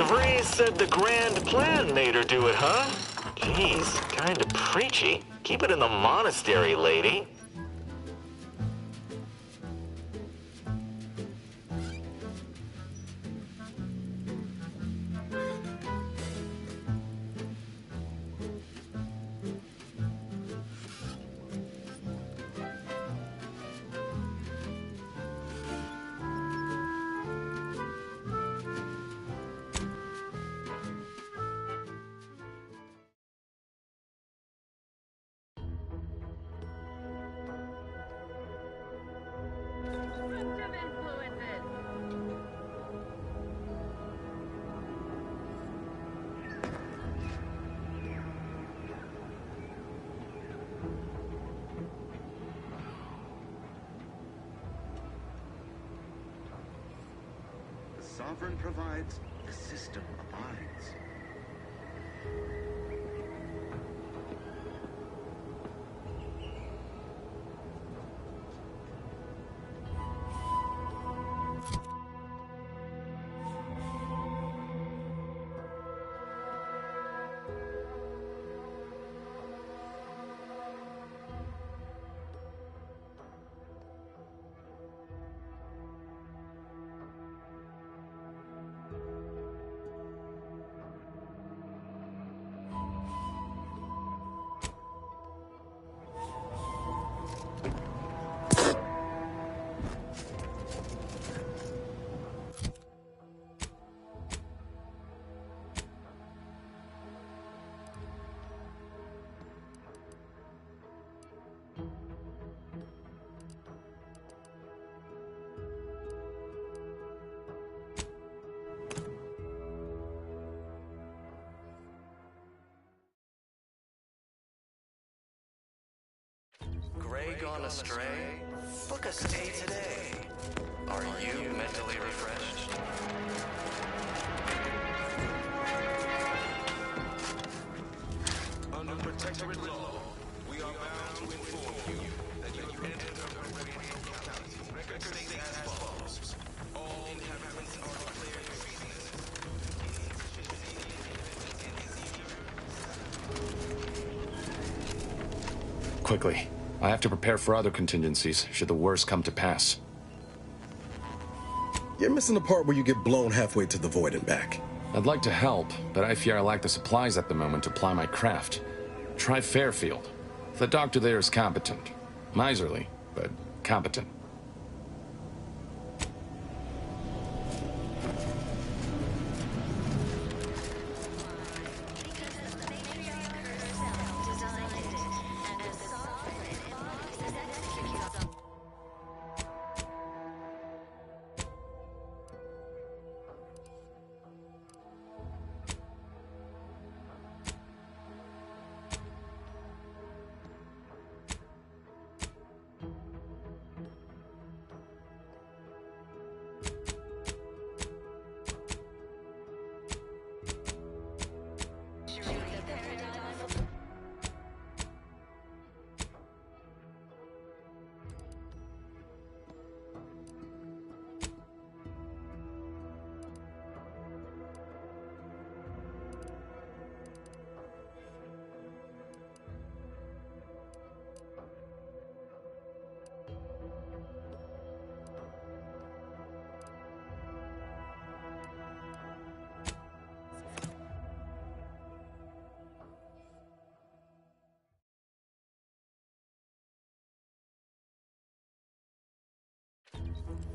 Vries said the grand plan made her do it, huh? Jeez, kinda preachy. Keep it in the monastery, lady. Sovereign provides, the system abides. Gray gone astray? Book a stay today. Are you mentally refreshed? Under protectorate law, we are bound to inform you that you entered a locality. Record states as follows. All inhabitants are declared treasonous. Quickly. I have to prepare for other contingencies, should the worst come to pass. You're missing the part where you get blown halfway to the void and back. I'd like to help, but I fear I lack the supplies at the moment to ply my craft. Try Fairfield. The doctor there is competent. Miserly, but competent.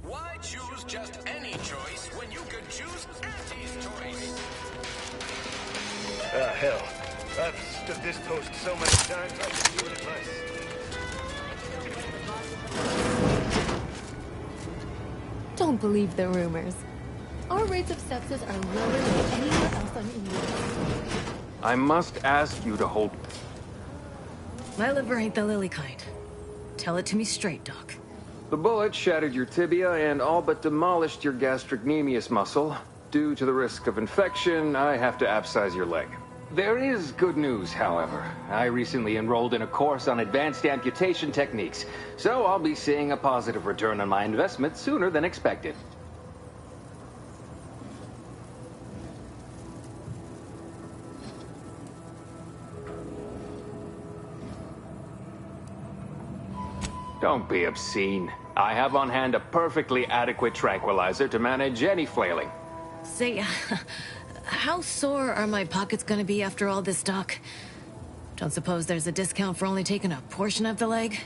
Why choose just any choice when you could choose Auntie's choice? Ah, hell. I've stood this post so many times, I could do it less. Don't believe the rumors. Our rates of sepsis are lower than anywhere else on Earth. I must ask you to hold... My liver ain't the lily kind. Tell it to me straight, Doc. The bullet shattered your tibia and all but demolished your gastrocnemius muscle. Due to the risk of infection, I have to abscise your leg. There is good news, however. I recently enrolled in a course on advanced amputation techniques, so I'll be seeing a positive return on my investment sooner than expected. Don't be obscene. I have on hand a perfectly adequate tranquilizer to manage any flailing. Say, how sore are my pockets gonna be after all this, Doc? Don't suppose there's a discount for only taking a portion of the leg?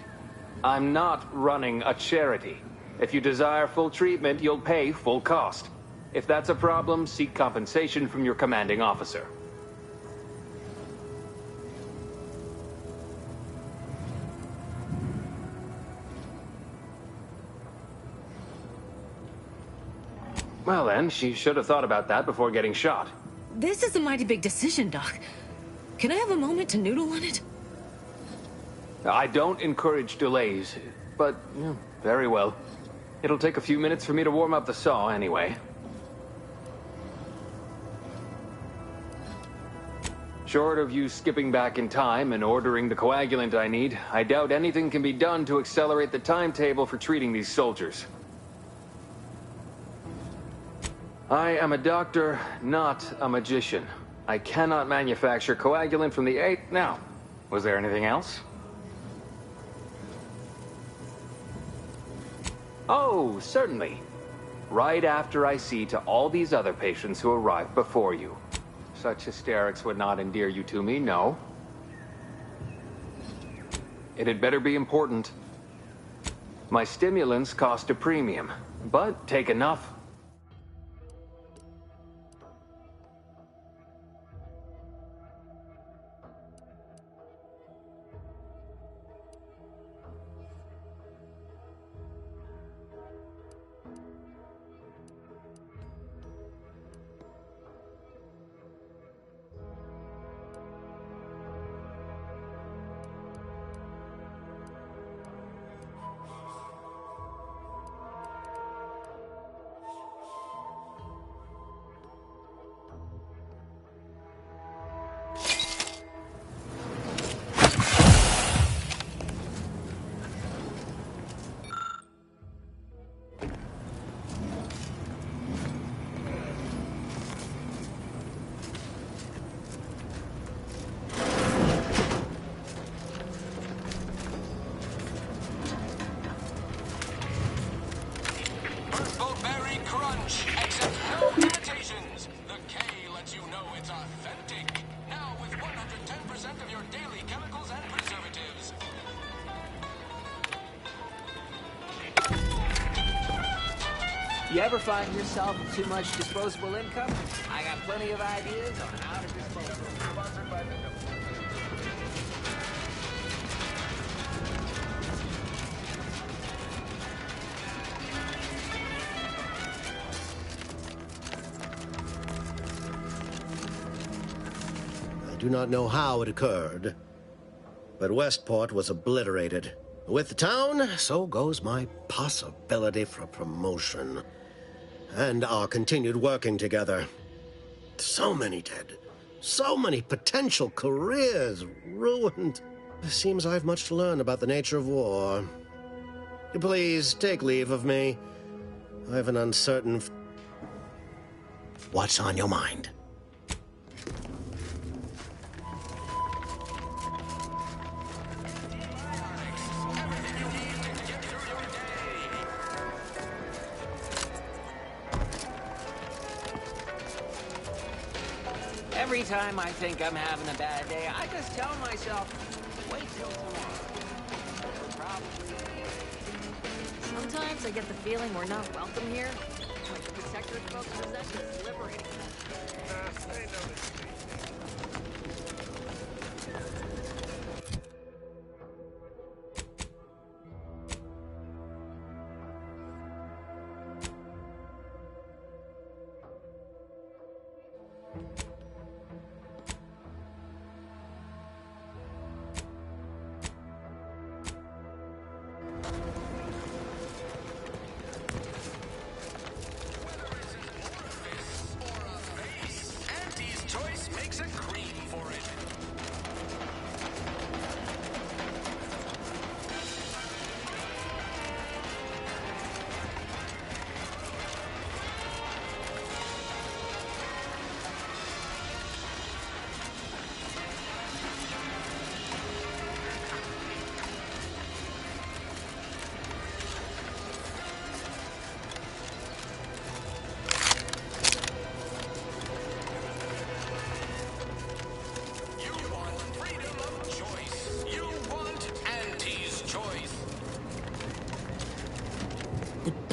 I'm not running a charity. If you desire full treatment, you'll pay full cost. If that's a problem, seek compensation from your commanding officer. Well then, she should have thought about that before getting shot. This is a mighty big decision, Doc. Can I have a moment to noodle on it? I don't encourage delays, but very well. It'll take a few minutes for me to warm up the saw anyway. Short of you skipping back in time and ordering the coagulant I need, I doubt anything can be done to accelerate the timetable for treating these soldiers. I am a doctor, not a magician. I cannot manufacture coagulant from the 8th. Now, was there anything else? Oh, certainly. Right after I see to all these other patients who arrived before you. Such hysterics would not endear you to me, no. It had better be important. My stimulants cost a premium, but take enough. You ever find yourself with too much disposable income? I got plenty of ideas on how to dispose of it. Sponsored by the... I do not know how it occurred, but Westport was obliterated. With the town, so goes my possibility for promotion. And our continued working together. So many dead. So many potential careers ruined. It seems I have much to learn about the nature of war. Please, take leave of me. I have an uncertain... What's on your mind? Every time I think I'm having a bad day, I just tell myself, wait till tomorrow. Probably. Sometimes I get the feeling we're not welcome here. Like the protector's folks possession is liberating. Choice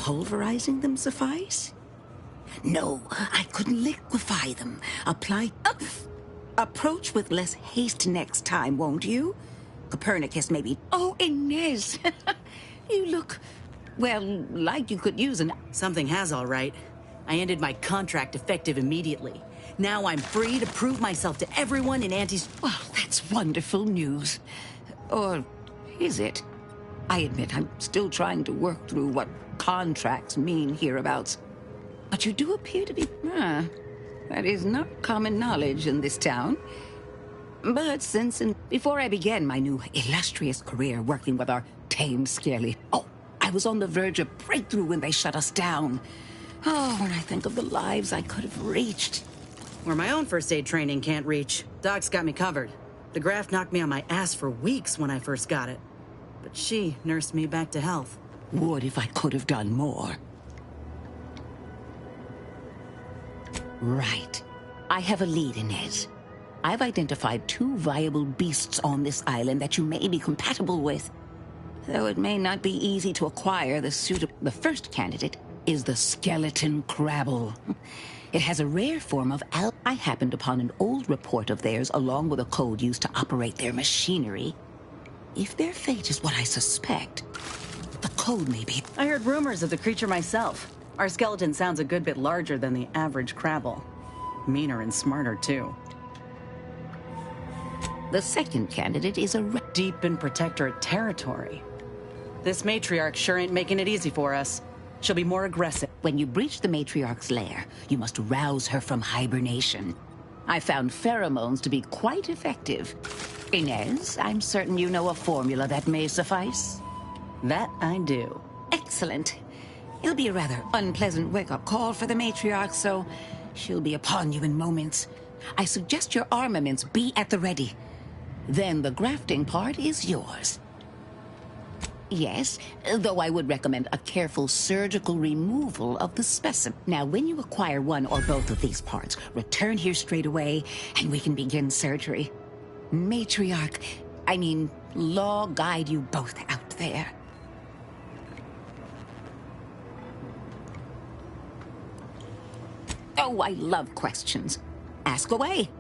pulverizing them suffice? No, I could liquefy them. Approach with less haste next time, won't you? Copernicus, maybe. Oh, Inez! You look, well, like you could use an... Something has, all right. I ended my contract effective immediately. Now I'm free to prove myself to everyone in Auntie's... Well, that's wonderful news. Or is it? I admit I'm still trying to work through what contracts mean hereabouts. But you do appear to be... that is not common knowledge in this town. But before I began my new illustrious career working with our tame scaly... Oh, I was on the verge of breakthrough when they shut us down. Oh, when I think of the lives I could have reached. Where my own first aid training can't reach. Doc's got me covered. The graft knocked me on my ass for weeks when I first got it. But she nursed me back to health. Would if I could have done more. Right. I have a lead, Inez. I've identified 2 viable beasts on this island that you may be compatible with. Though it may not be easy to acquire the suit of... The first candidate is the skeleton crabble. It has a rare form of I happened upon an old report of theirs along with a code used to operate their machinery. If their fate is what I suspect, the code may be... I heard rumors of the creature myself. Our skeleton sounds a good bit larger than the average crabble. Meaner and smarter, too. The second candidate is a... Deep in Protectorate territory. This matriarch sure ain't making it easy for us. She'll be more aggressive. When you breach the matriarch's lair, you must rouse her from hibernation. I found pheromones to be quite effective. Inez, I'm certain you know a formula that may suffice. That I do. Excellent. It'll be a rather unpleasant wake-up call for the matriarch, so she'll be upon you in moments. I suggest your armaments be at the ready. Then the grafting part is yours. Yes, though I would recommend a careful surgical removal of the specimen. Now, when you acquire one or both of these parts, return here straight away, and we can begin surgery. Law guide you both out there. Oh, I love questions. Ask away.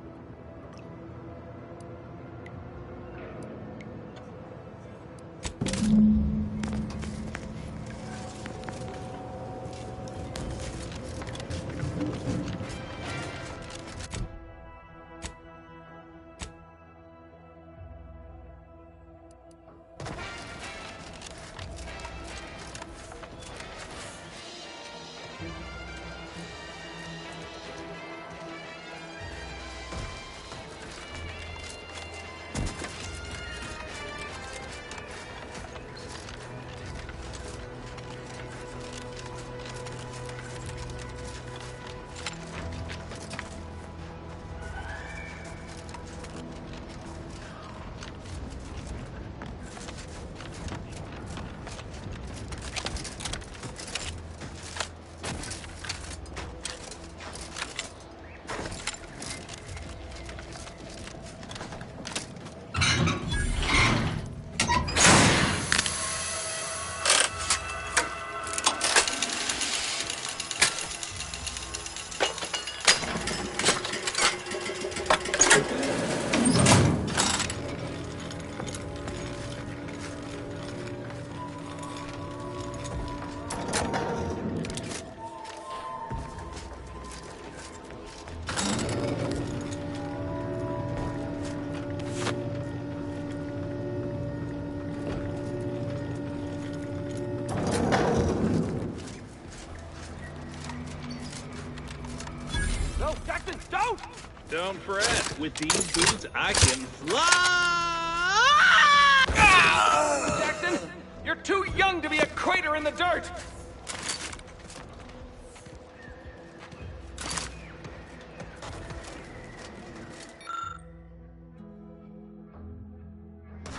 Don't fret. With these boots, I can fly! Jackson, you're too young to be a crater in the dirt!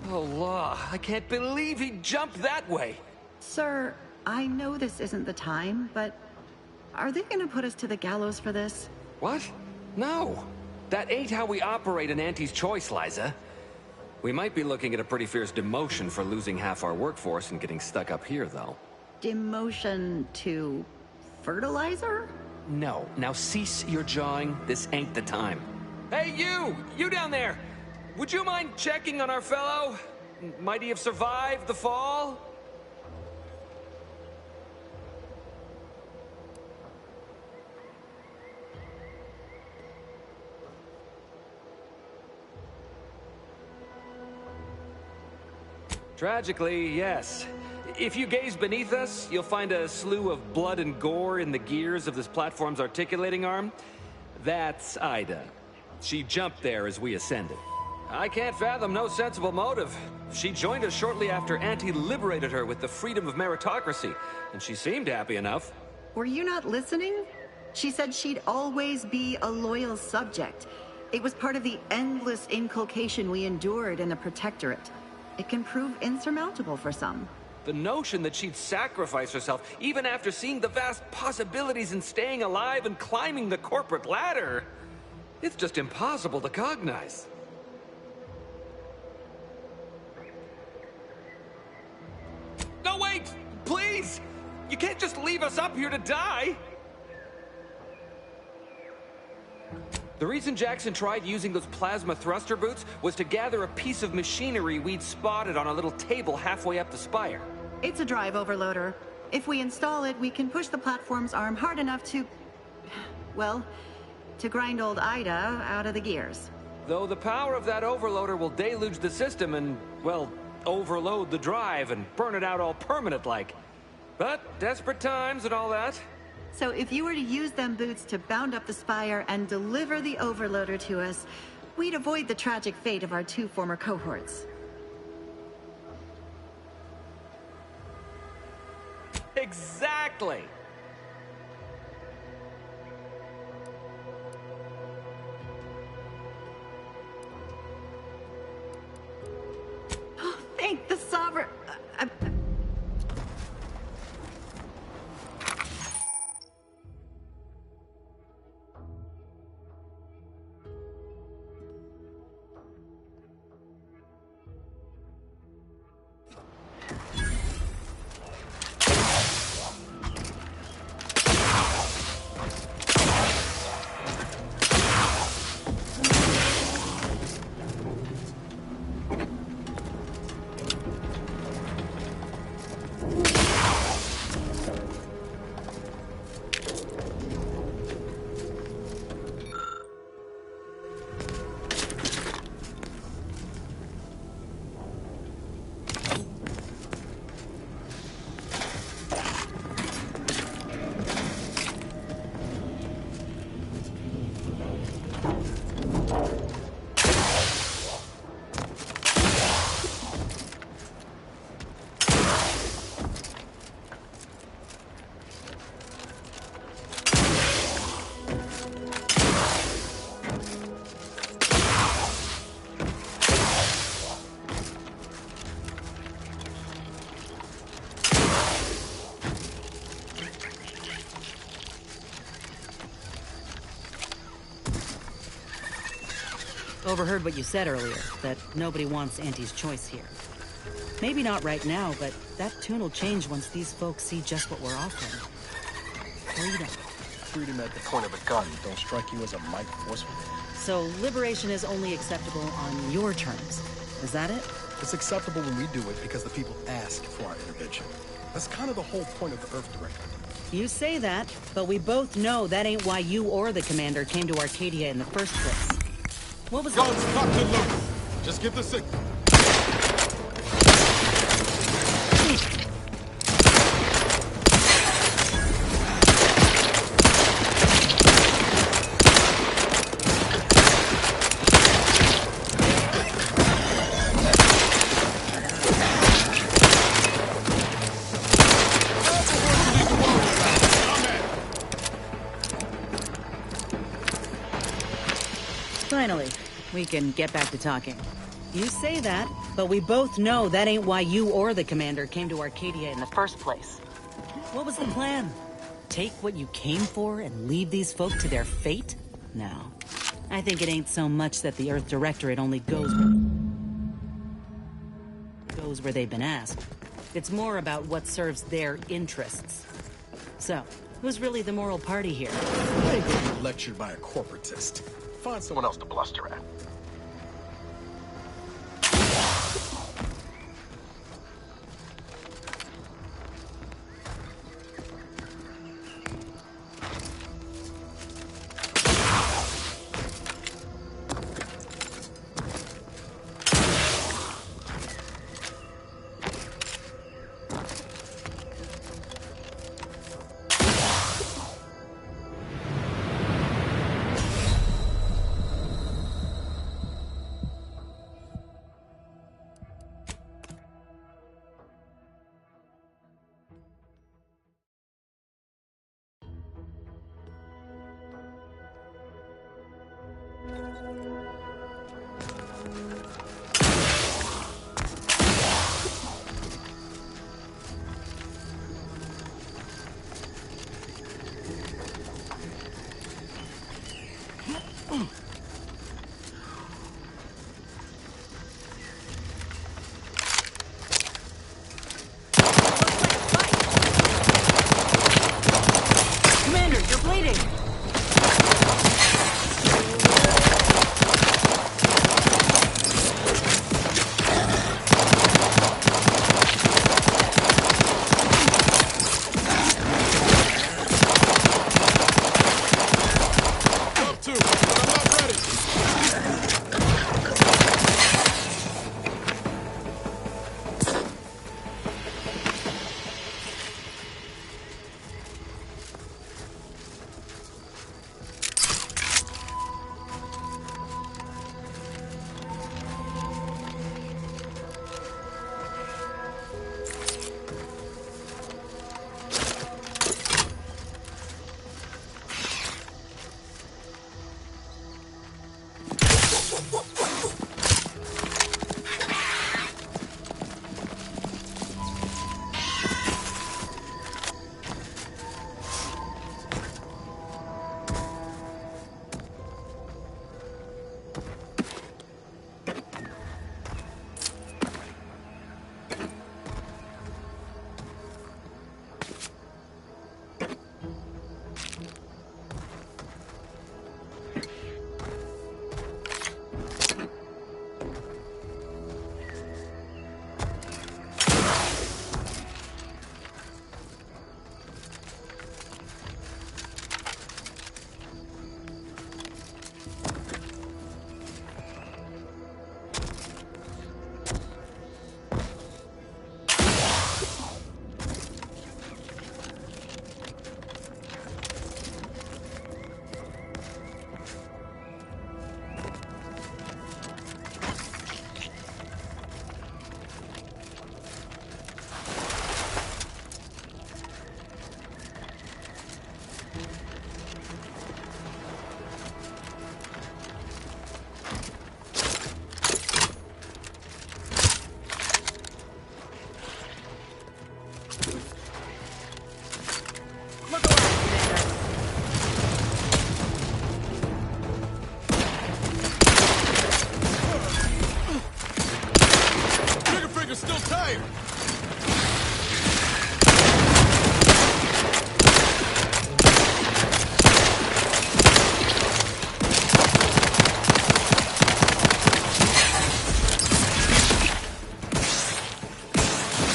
Oh, law. I can't believe he jumped that way. Sir, I know this isn't the time, but are they gonna put us to the gallows for this? What? No. That ain't how we operate in Auntie's Choice, Liza. We might be looking at a pretty fierce demotion for losing half our workforce and getting stuck up here, though. demotion to fertilizer? No. Now cease your jawing. This ain't the time. Hey, you! You down there! Would you mind checking on our fellow? Might he have survived the fall? Tragically, yes. If you gaze beneath us, you'll find a slew of blood and gore in the gears of this platform's articulating arm. That's Ida. She jumped there as we ascended. I can't fathom no sensible motive. She joined us shortly after Auntie liberated her with the freedom of meritocracy, and she seemed happy enough. Were you not listening? She said she'd always be a loyal subject. It was part of the endless inculcation we endured in the Protectorate. It can prove insurmountable for some. The notion that she'd sacrifice herself, even after seeing the vast possibilities in staying alive and climbing the corporate ladder, it's just impossible to cognize. No, wait! Please! You can't just leave us up here to die! The reason Jackson tried using those plasma thruster boots was to gather a piece of machinery we'd spotted on a little table halfway up the spire. It's a drive overloader. If we install it, we can push the platform's arm hard enough to... well, to grind old Ida out of the gears. Though the power of that overloader will deluge the system and, well, overload the drive and burn it out all permanent-like. But desperate times and all that. So if you were to use them boots to bound up the spire and deliver the overloader to us, we'd avoid the tragic fate of our 2 former cohorts. Exactly! Thank the Sovereign... Overheard what you said earlier, that nobody wants Auntie's choice here. Maybe not right now, but that tune will change once these folks see just what we're offering. Freedom. Freedom at the point of a gun don't strike you as a mighty forceful. So liberation is only acceptable on your terms. Is that it? It's acceptable when we do it because the people ask for our intervention. That's kind of the whole point of the Earth Directive. You say that, but we both know that ain't why you or the commander came to Arcadia in the first place. What was Guns locked and loaded. Just give the signal. Finally, we can get back to talking. You say that, but we both know that ain't why you or the commander came to Arcadia in the first place. What was the plan? Take what you came for and leave these folk to their fate? No. I think it ain't so much that the Earth Directorate only goes where they've been asked. It's more about what serves their interests. So, who's really the moral party here? I ain't gonna be lectured by a corporatist. Find someone else to bluster at. Commander, you're bleeding! Up two, but I'm not ready. Trigger finger's still tight.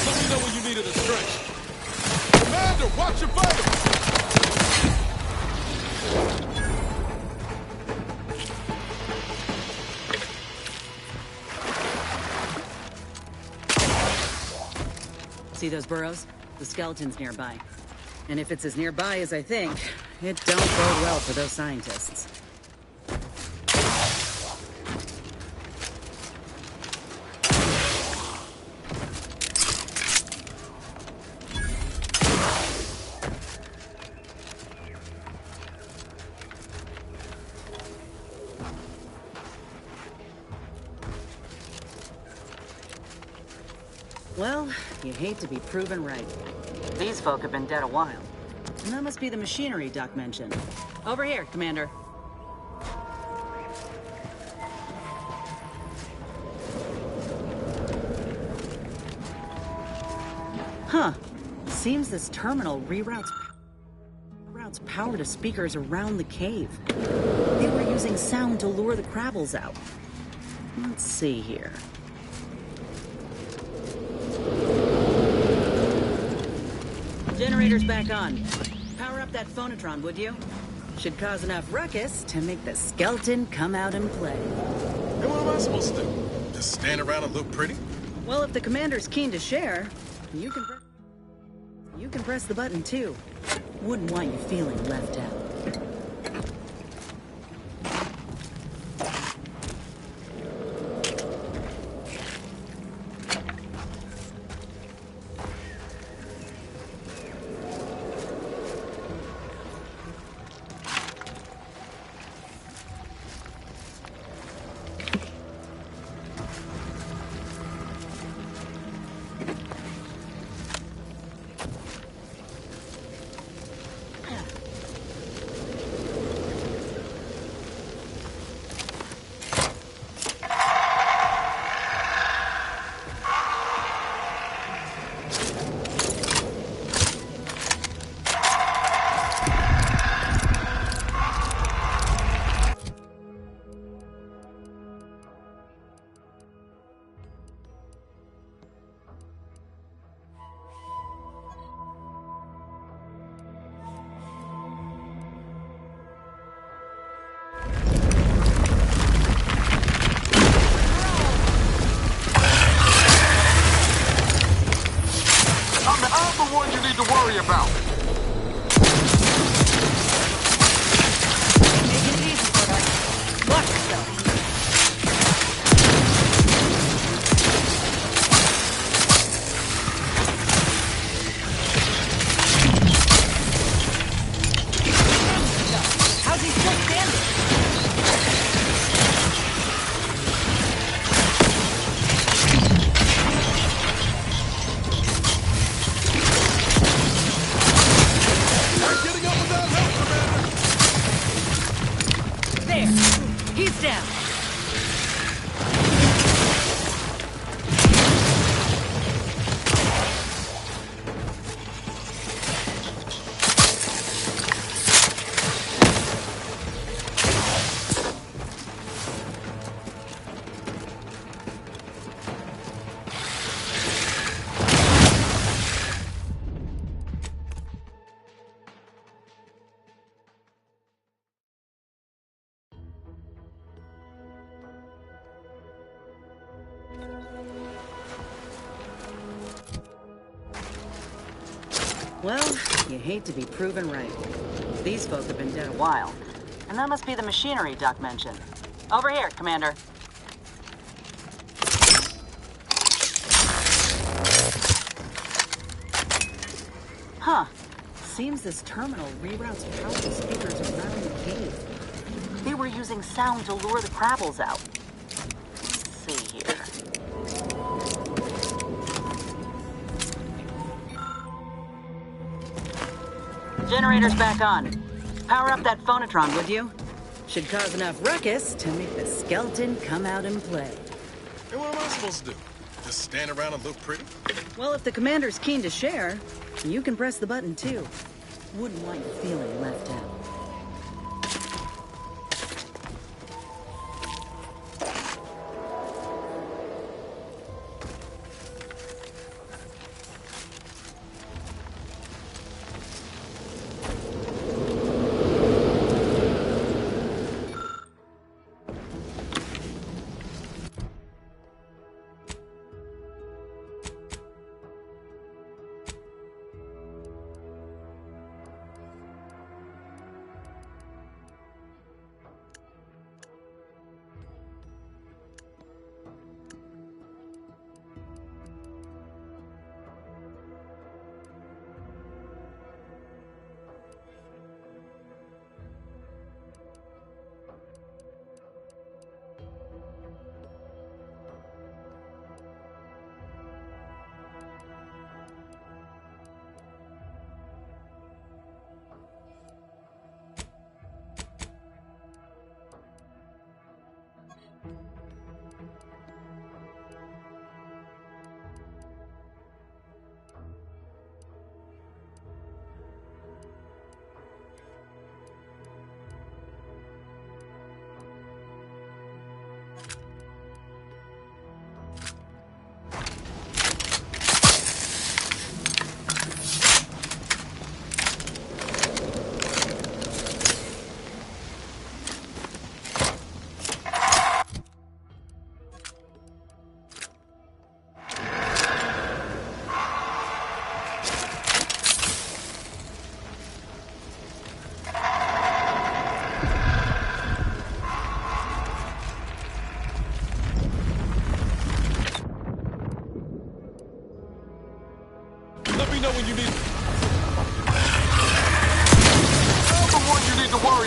Let me know when you needed a stretch. Commander, watch your vitals. See those burrows? The skeleton's nearby. And if it's as nearby as I think, it don't bode well for those scientists. Well, you hate to be proven right. These folk have been dead a while. And that must be the machinery Doc mentioned. Over here, Commander. Huh. Seems this terminal reroutes power to speakers around the cave. They were using sound to lure the Crabbles out. Let's see here. Generator's back on. Power up that phonotron, would you? Should cause enough ruckus to make the skeleton come out and play. And what am I supposed to do? Just stand around and look pretty? Well, if the commander's keen to share, you can press the button too. Wouldn't want you feeling left out. I'm the one you need to worry about. Make it easy, Sweetheart. Watch yourself. How's he still standing? He's down. Well, you hate to be proven right. These folk have been dead a while. And that must be the machinery Duck mentioned. Over here, Commander. Huh. Seems this terminal reroutes powerful speakers around the cave. They were using sound to lure the Crabbles out. Let's see here. Generator's back on. Power up that phonotron, would you? Should cause enough ruckus to make the skeleton come out and play. And what am I supposed to do? Just stand around and look pretty? Well, if the commander's keen to share, you can press the button too. Wouldn't want you feeling left out.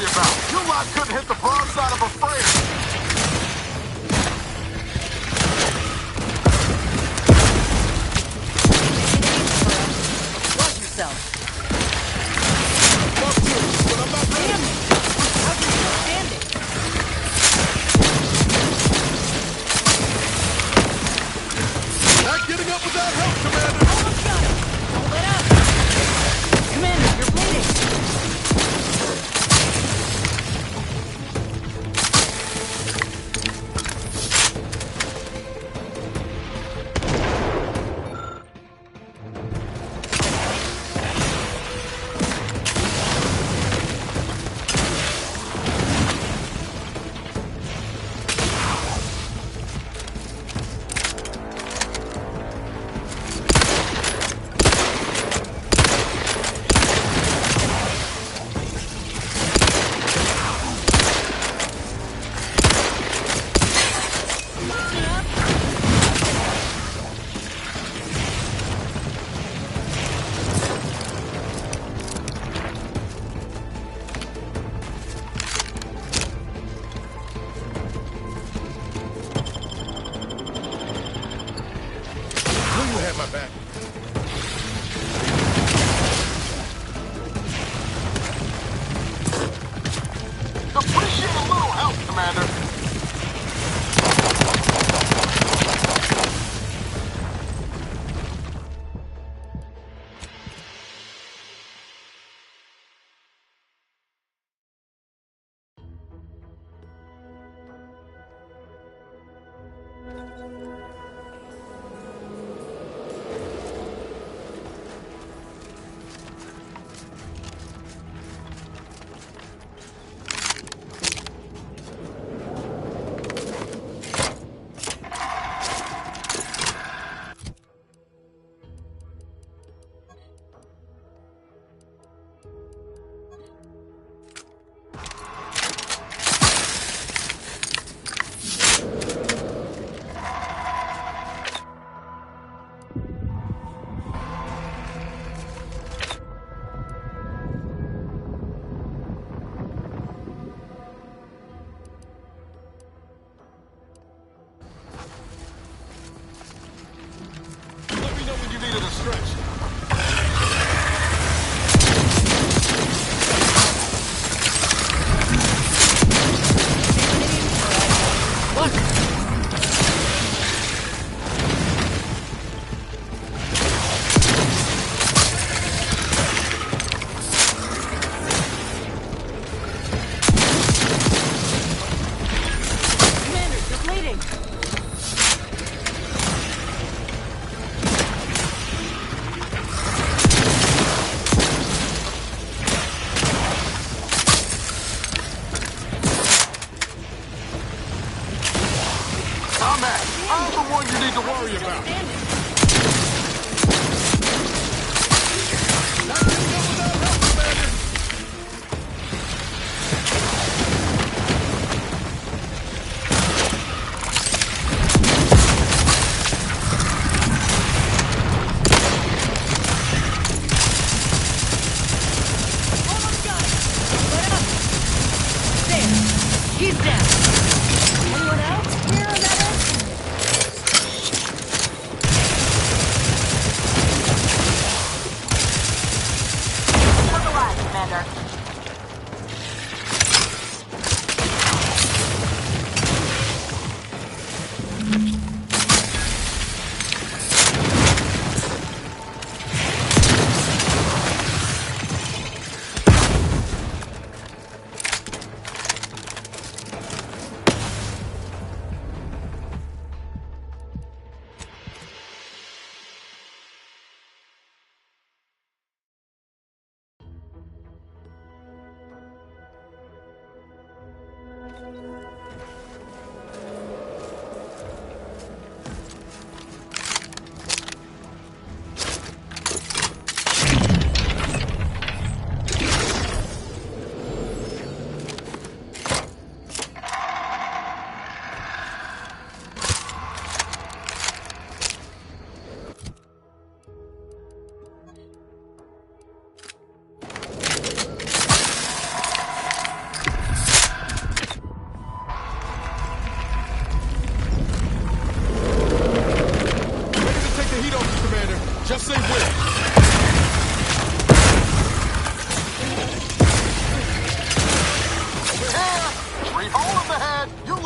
worry about. Your lot couldn't hit the broadside of a freighter. Watch yourself. Fuck you, but I'm not ready. Damn it! How'd you still standing? Not getting up without help, Commander. Almost got him. Don't let up. Commander, you're bleeding. Knew you had my back. Appreciate a little help, Commander. Let me know when you needed a stretch. Commander, you're bleeding. I'm the one you need to worry about. Not getting up without help, Commander. Almost got him. Let up. There. He's down. Anyone else? Here, medic? Look alive, Commander.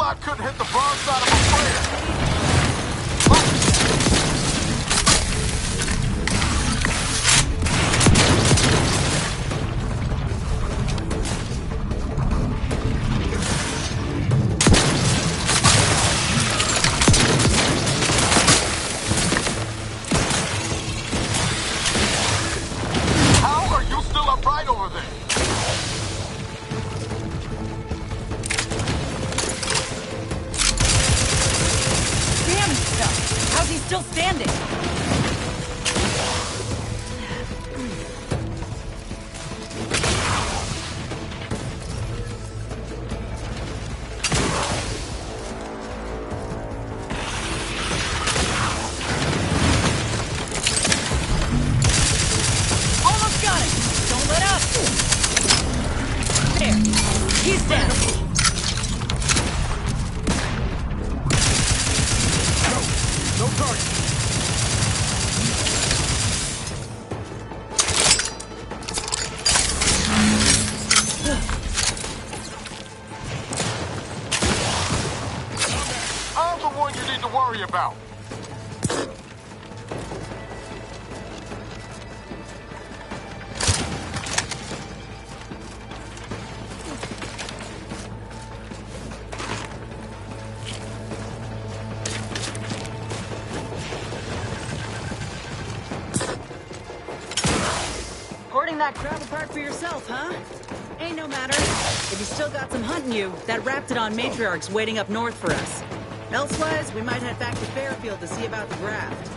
I couldn't hit the broadside of a player. How are you still upright over there? Damn stuff! How's he still standing? Almost got it! Don't let up! There! He's down! No target. I'm the one you need to worry about. Hoarding that crap apart for yourself, huh? Ain't no matter. If you still got some hunting you, that Raptidon matriarch's waiting up north for us. Elsewise, we might head back to Fairfield to see about the graft.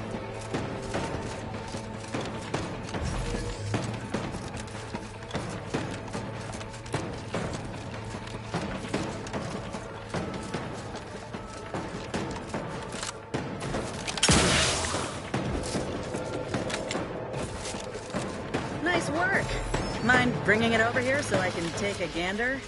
Nice work. Mind bringing it over here so I can take a gander?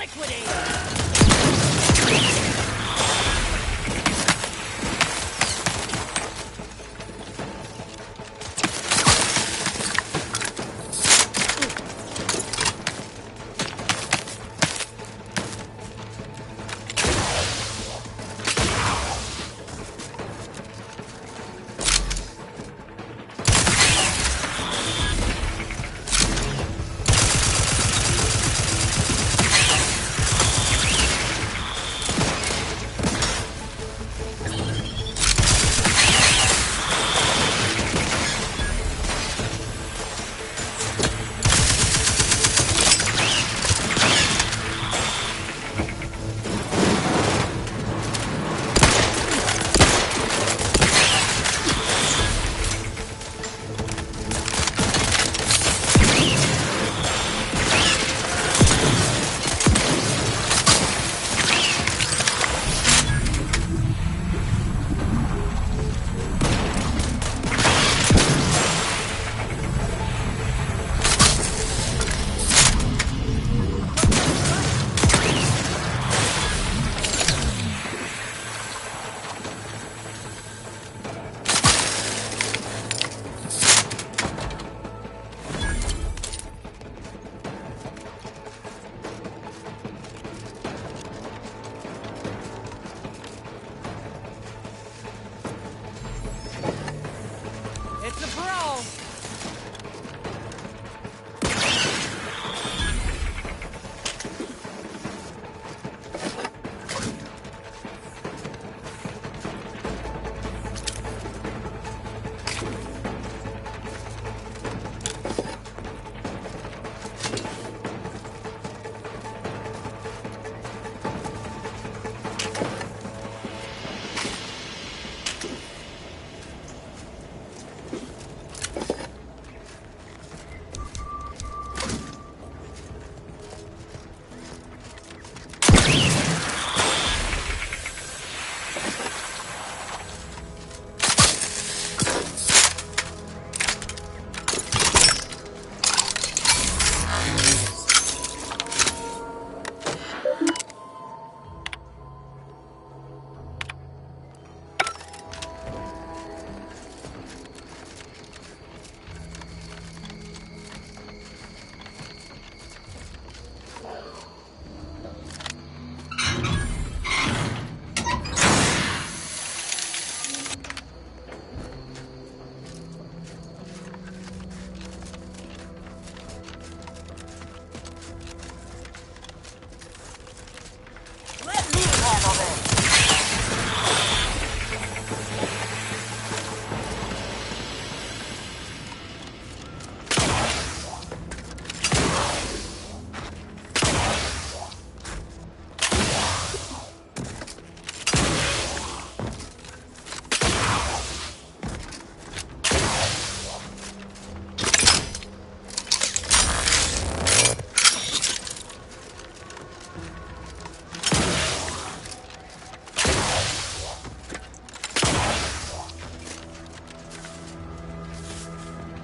Liquidator!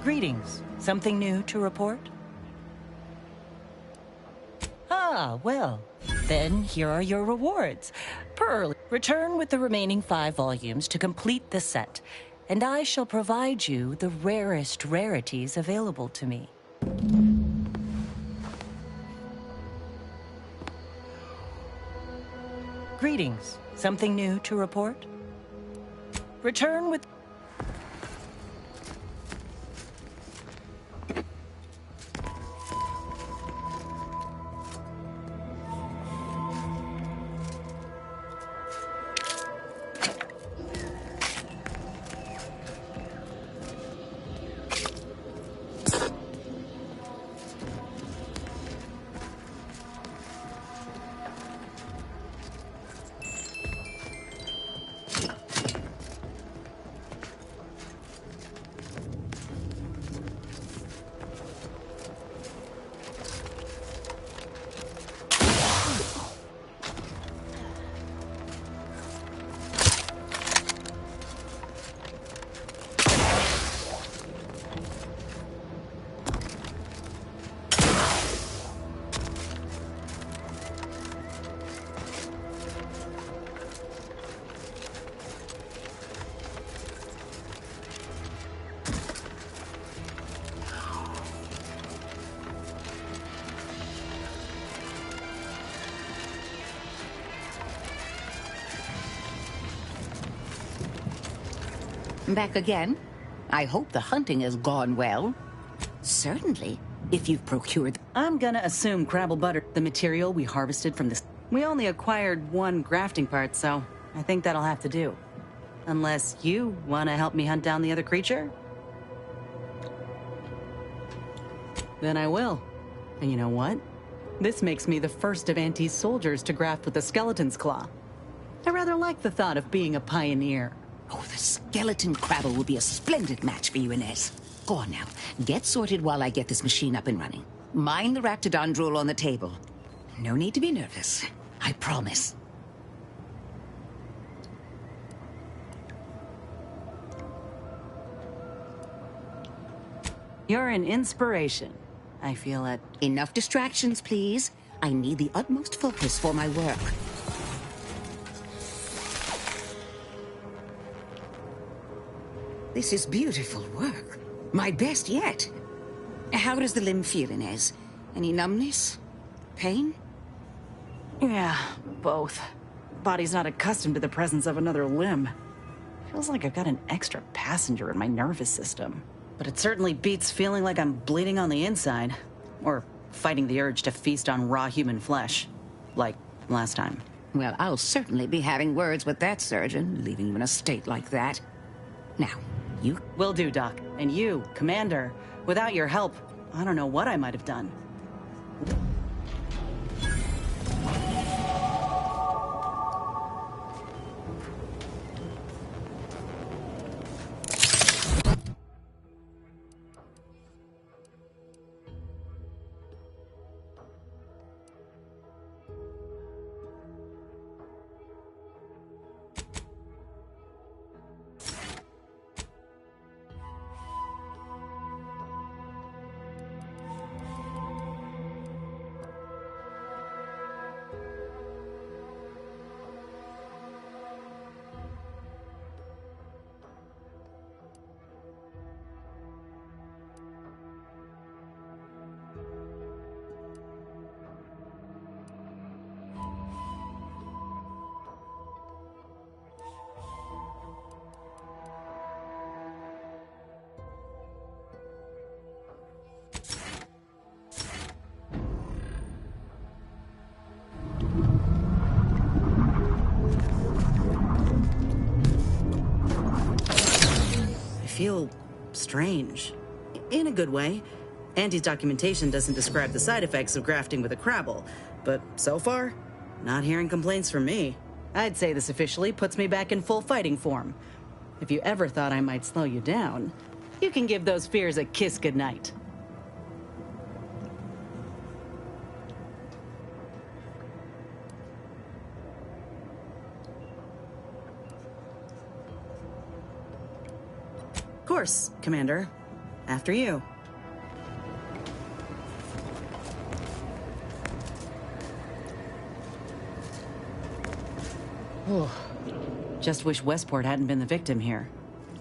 Greetings. Something new to report? Ah, well, then here are your rewards. Return with the remaining 5 volumes to complete the set, and I shall provide you the rarest rarities available to me. Greetings. Something new to report? Return with... Back again? I hope the hunting has gone well. Certainly, if you've procured... I'm gonna assume Crabble butter, the material we harvested from this. We only acquired one grafting part, so I think that'll have to do. Unless you want to help me hunt down the other creature? Then I will. And you know what? This makes me the first of Auntie's soldiers to graft with the skeleton's claw. I rather like the thought of being a pioneer. Oh, the skeleton Crabble will be a splendid match for you, Inez. Go on now. Get sorted while I get this machine up and running. Mind the Raptidon drool on the table. No need to be nervous. I promise. You're an inspiration. I feel it. Enough distractions, please. I need the utmost focus for my work. This is beautiful work. My best yet. How does the limb feel, Inez? Any numbness? Pain? Yeah, both. Body's not accustomed to the presence of another limb. Feels like I've got an extra passenger in my nervous system. But it certainly beats feeling like I'm bleeding on the inside. Or fighting the urge to feast on raw human flesh. Like last time. Well, I'll certainly be having words with that surgeon, leaving you in a state like that. Now, you... Will do, Doc. And you, Commander. Without your help, I don't know what I might have done. Feel strange. In a good way. Auntie's documentation doesn't describe the side effects of grafting with a Crabble, but so far, not hearing complaints from me. I'd say this officially puts me back in full fighting form. If you ever thought I might slow you down, you can give those fears a kiss goodnight. Of course, Commander. After you. Just wish Westport hadn't been the victim here.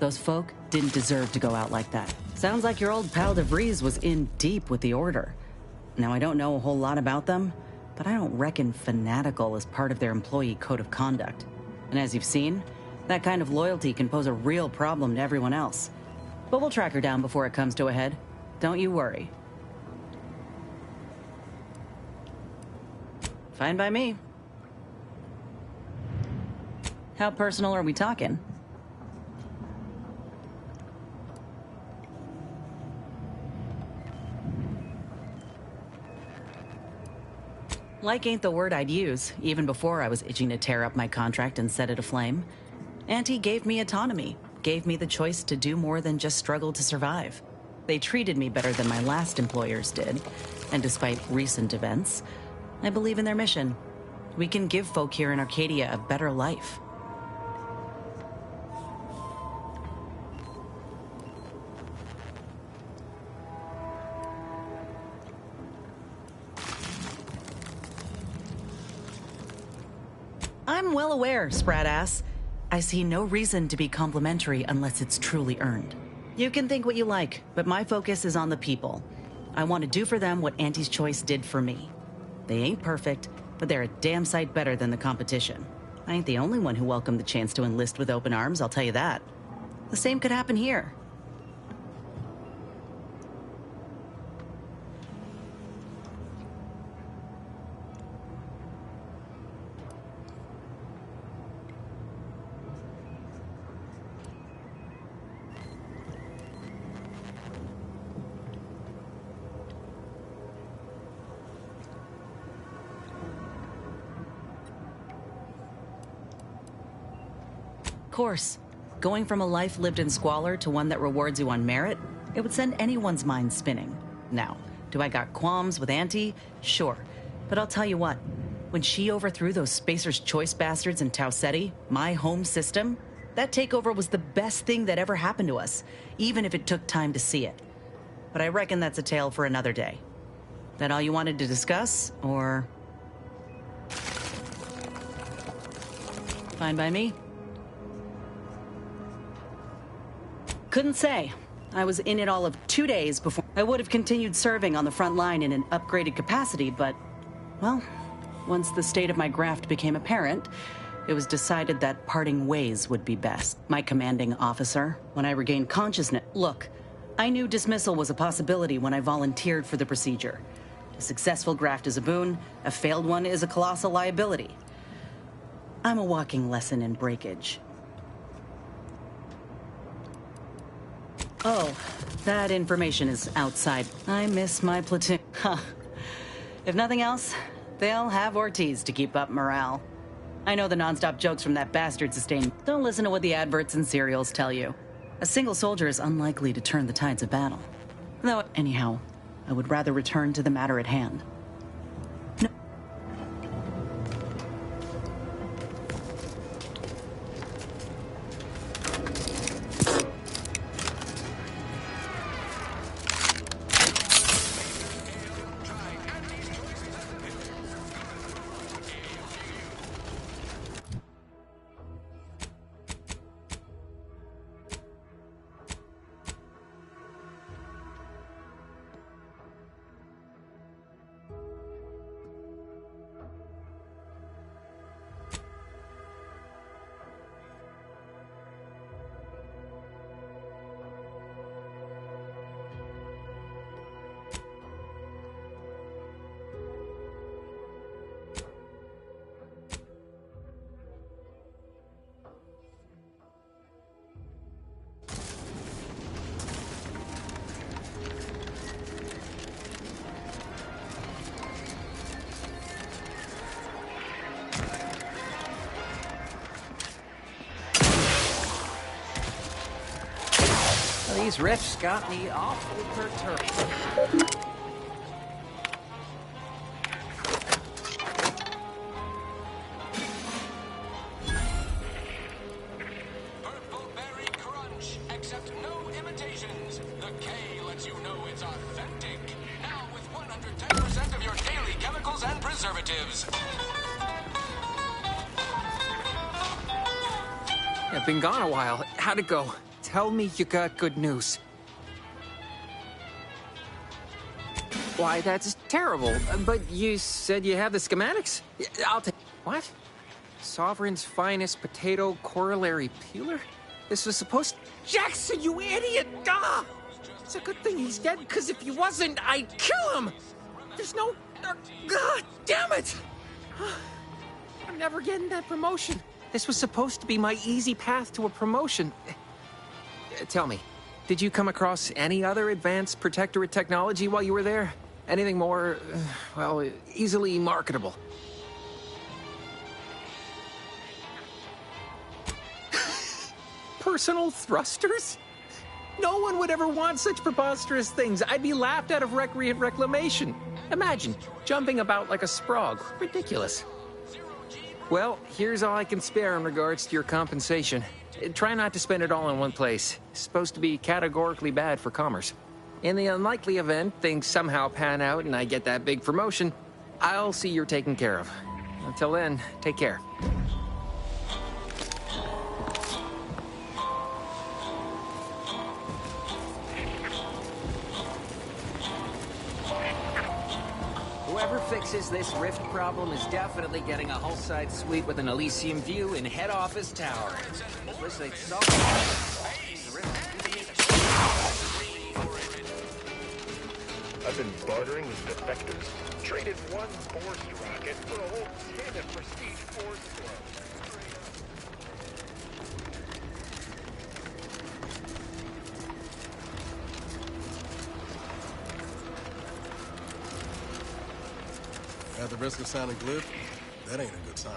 Those folk didn't deserve to go out like that. Sounds like your old pal DeVries was in deep with the Order. Now, I don't know a whole lot about them, but I don't reckon fanatical is part of their employee code of conduct. And as you've seen, that kind of loyalty can pose a real problem to everyone else. But we'll track her down before it comes to a head. Don't you worry. Fine by me. How personal are we talking? Like ain't the word I'd use, even before I was itching to tear up my contract and set it aflame. Auntie gave me autonomy, gave me the choice to do more than just struggle to survive. They treated me better than my last employers did, and despite recent events, I believe in their mission. We can give folk here in Arcadia a better life. I'm well aware, sprat-ass. I see no reason to be complimentary unless it's truly earned. You can think what you like, but my focus is on the people. I want to do for them what Auntie's Choice did for me. They ain't perfect, but they're a damn sight better than the competition. I ain't the only one who welcomed the chance to enlist with open arms, I'll tell you that. The same could happen here. Of course, going from a life lived in squalor to one that rewards you on merit, it would send anyone's mind spinning. Now, do I got qualms with Auntie? Sure. But I'll tell you what, when she overthrew those Spacer's Choice bastards in Tau Ceti, my home system, that takeover was the best thing that ever happened to us, even if it took time to see it. But I reckon that's a tale for another day. That all you wanted to discuss, or... Fine by me. Couldn't say. I was in it all of 2 days before I would have continued serving on the front line in an upgraded capacity, but, well, once the state of my graft became apparent, it was decided that parting ways would be best. My commanding officer, when I regained consciousness... Look, I knew dismissal was a possibility when I volunteered for the procedure. A successful graft is a boon, a failed one is a colossal liability. I'm a walking lesson in breakage. Oh, that information is outside. I miss my platoon. Huh. If nothing else, they'll have Ortiz to keep up morale. I know the nonstop jokes from that bastard sustain. Don't listen to what the adverts and serials tell you. A single soldier is unlikely to turn the tides of battle. Though, anyhow, I would rather return to the matter at hand. These riffs got me awful perturbed. Accept no imitations. The K lets you know it's authentic. Now with 110% of your daily chemicals and preservatives. I've been gone a while. How'd it go? Tell me you got good news. Why, that's terrible. But you said you have the schematics? I'll take... What? Sovereign's finest potato corollary peeler? This was supposed... Jackson, you idiot! Ah! It's a good thing he's dead, because if he wasn't, I'd kill him! There's no... God damn it! I'm never getting that promotion. This was supposed to be my easy path to a promotion. Tell me, did you come across any other advanced protectorate technology while you were there? Anything more, well, easily marketable? Personal thrusters? No one would ever want such preposterous things. I'd be laughed out of recreant reclamation. Imagine, jumping about like a sprog. Ridiculous. Well, here's all I can spare in regards to your compensation. Try not to spend it all in one place. It's supposed to be categorically bad for commerce. In the unlikely event things somehow pan out and I get that big promotion, I'll see you're taken care of. Until then, take care. Whoever fixes this rift problem is definitely getting a hull-side suite with an Elysium view in head office tower. At least they saw I've been bartering with defectors. Traded one force rocket for a whole tin of prestige force gloves. At the risk of sounding glib, that ain't a good sign.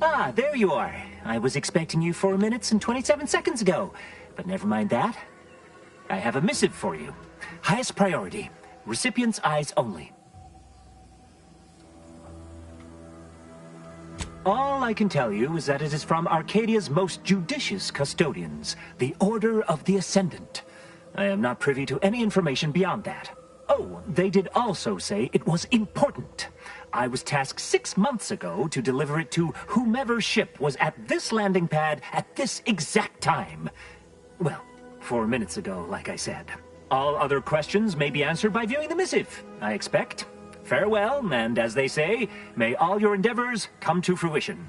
Ah, there you are. I was expecting you 4 minutes and 27 seconds ago. But never mind that. I have a missive for you. Highest priority. Recipient's eyes only. All I can tell you is that it is from Arcadia's most judicious custodians, the Order of the Ascendant. I am not privy to any information beyond that. Oh, they did also say it was important. I was tasked 6 months ago to deliver it to whomever ship was at this landing pad at this exact time. Well, 4 minutes ago, like I said. All other questions may be answered by viewing the missive, I expect. Farewell, and as they say, may all your endeavors come to fruition.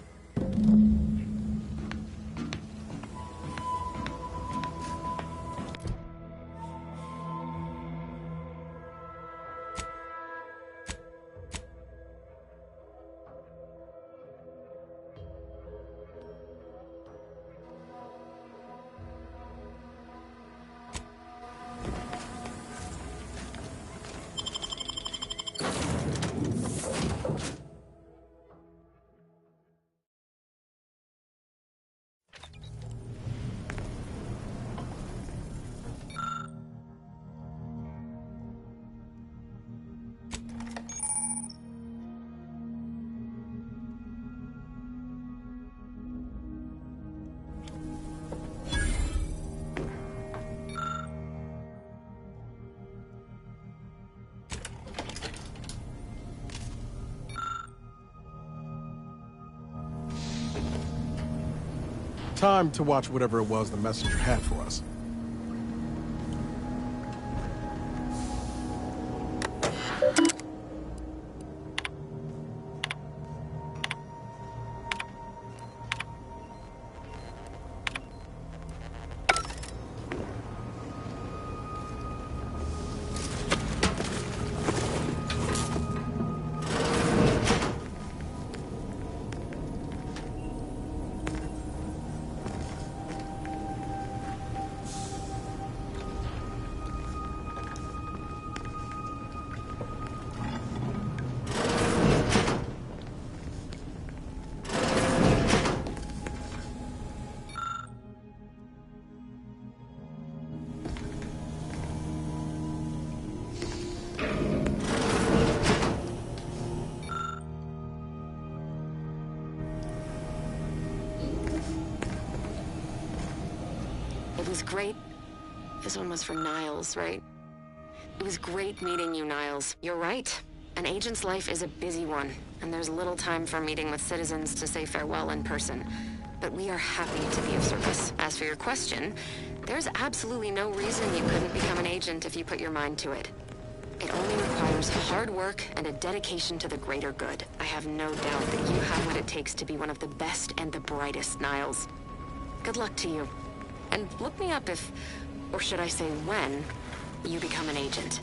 Time to watch whatever it was the messenger had for us. was great. This one was for Niles, right? It was great meeting you, Niles. You're right. An agent's life is a busy one, and there's little time for meeting with citizens to say farewell in person. But we are happy to be of service. As for your question, there's absolutely no reason you couldn't become an agent if you put your mind to it. It only requires hard work and a dedication to the greater good. I have no doubt that you have what it takes to be one of the best and the brightest, Niles. Good luck to you. And look me up if, or should I say when, you become an agent.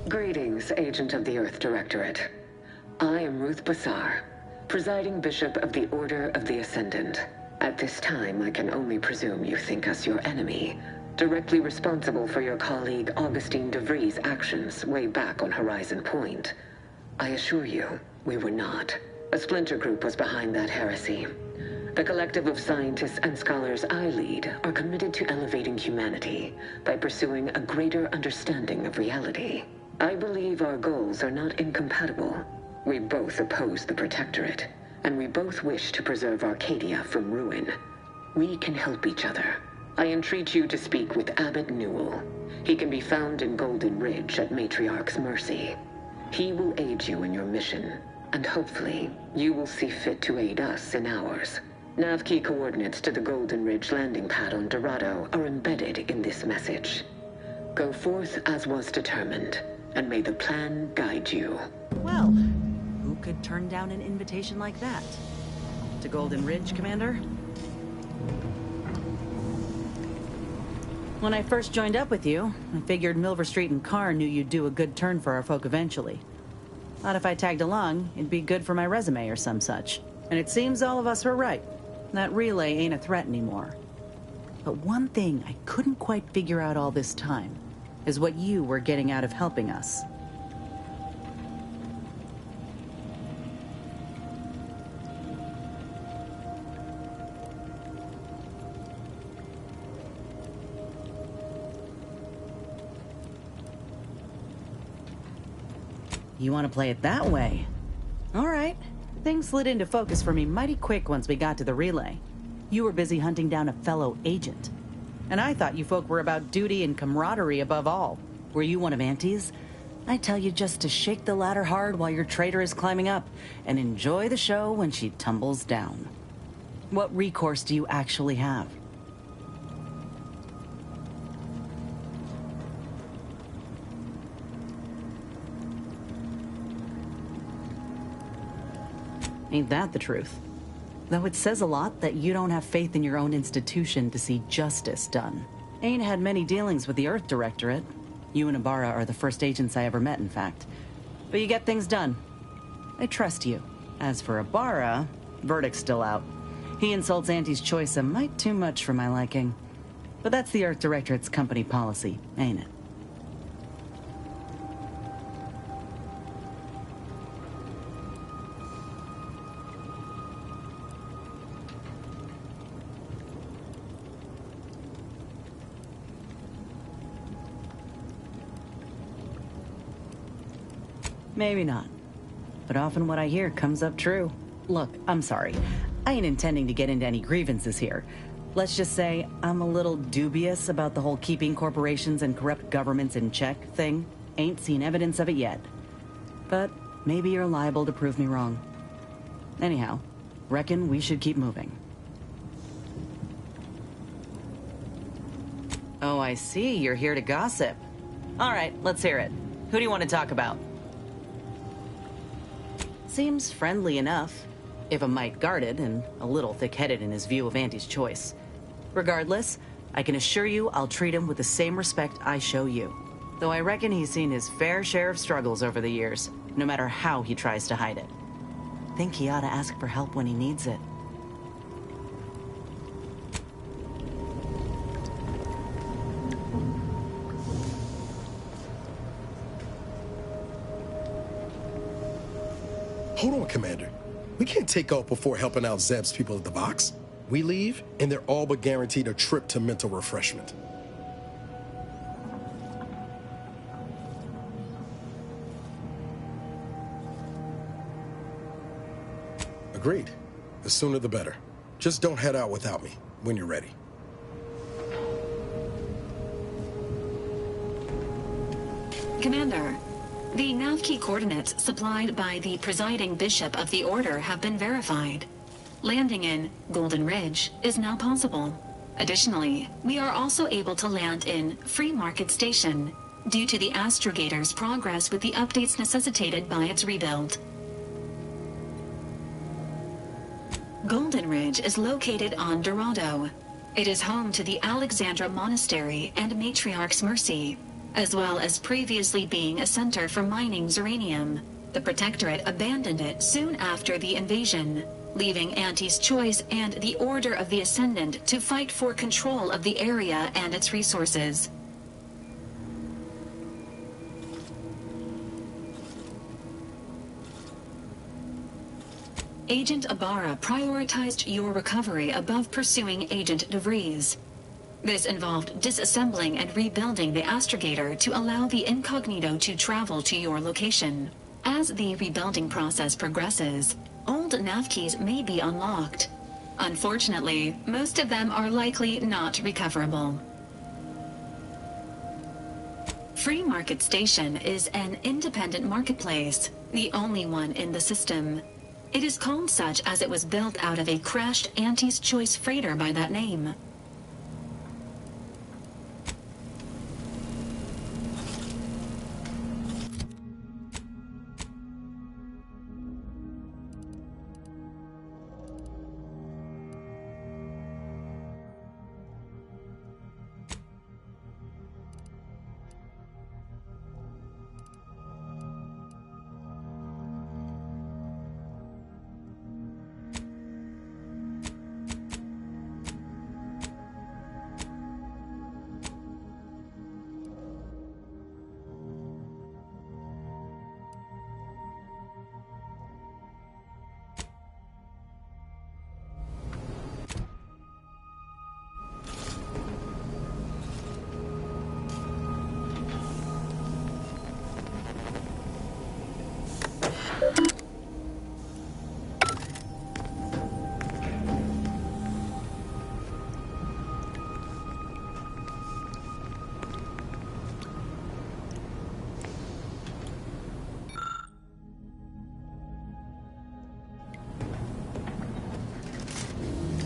Greetings, Agent of the Earth Directorate. I am Ruth Bassar, presiding Bishop of the Order of the Ascendant. At this time, I can only presume you think us your enemy, directly responsible for your colleague Augustine DeVries' actions way back on Horizon Point. I assure you, we were not. A splinter group was behind that heresy. The collective of scientists and scholars I lead are committed to elevating humanity by pursuing a greater understanding of reality. I believe our goals are not incompatible. We both oppose the Protectorate, and we both wish to preserve Arcadia from ruin. We can help each other. I entreat you to speak with Abbot Newell. He can be found in Golden Ridge at Matriarch's Mercy. He will aid you in your mission, and hopefully, you will see fit to aid us in ours. Nav key coordinates to the Golden Ridge landing pad on Dorado are embedded in this message. Go forth as was determined, and may the plan guide you. Well, who could turn down an invitation like that? To Golden Ridge, Commander? When I first joined up with you, I figured Milver Street and Carr knew you'd do a good turn for our folk eventually. Thought if I tagged along, it'd be good for my resume or some such. And it seems all of us were right. That relay ain't a threat anymore. But one thing I couldn't quite figure out all this time is what you were getting out of helping us. You want to play it that way? All right. Things slid into focus for me mighty quick once we got to the relay. You were busy hunting down a fellow agent. And I thought you folk were about duty and camaraderie above all. Were you one of Auntie's? I tell you just to shake the ladder hard while your traitor is climbing up, and enjoy the show when she tumbles down. What recourse do you actually have? Ain't that the truth? Though it says a lot that you don't have faith in your own institution to see justice done. Ain't had many dealings with the Earth Directorate. You and Ibarra are the first agents I ever met, in fact. But you get things done. I trust you. As for Ibarra, verdict's still out. He insults Auntie's choice a mite too much for my liking. But that's the Earth Directorate's company policy, ain't it? Maybe not. But often what I hear comes up true. Look, I'm sorry. I ain't intending to get into any grievances here. Let's just say I'm a little dubious about the whole keeping corporations and corrupt governments in check thing. Ain't seen evidence of it yet. But maybe you're liable to prove me wrong. Anyhow, reckon we should keep moving. Oh, I see. You're here to gossip. All right, let's hear it. Who do you want to talk about? Seems friendly enough, if a mite guarded and a little thick-headed in his view of Auntie's choice. Regardless, I can assure you I'll treat him with the same respect I show you. Though I reckon he's seen his fair share of struggles over the years, no matter how he tries to hide it. Think he ought to ask for help when he needs it. Hold on, Commander. We can't take off before helping out Zeb's people at the box. We leave, and they're all but guaranteed a trip to mental refreshment. Agreed. The sooner the better. Just don't head out without me when you're ready. Commander, the nav key coordinates supplied by the presiding bishop of the Order have been verified. Landing in Golden Ridge is now possible. Additionally, we are also able to land in Free Market Station due to the astrogator's progress with the updates necessitated by its rebuild. Golden Ridge is located on Dorado. It is home to the Alexandra Monastery and Matriarch's Mercy, as well as previously being a center for mining uranium. The Protectorate abandoned it soon after the invasion, leaving Auntie's Choice and the Order of the Ascendant to fight for control of the area and its resources. Agent Ibarra prioritized your recovery above pursuing Agent DeVries. This involved disassembling and rebuilding the astrogator to allow the incognito to travel to your location. As the rebuilding process progresses, old nav keys may be unlocked. Unfortunately, most of them are likely not recoverable. Free Market Station is an independent marketplace, the only one in the system. It is called such as it was built out of a crashed Auntie's Choice freighter by that name.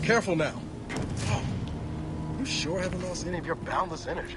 Careful now. Oh, you sure haven't lost any of your boundless energy.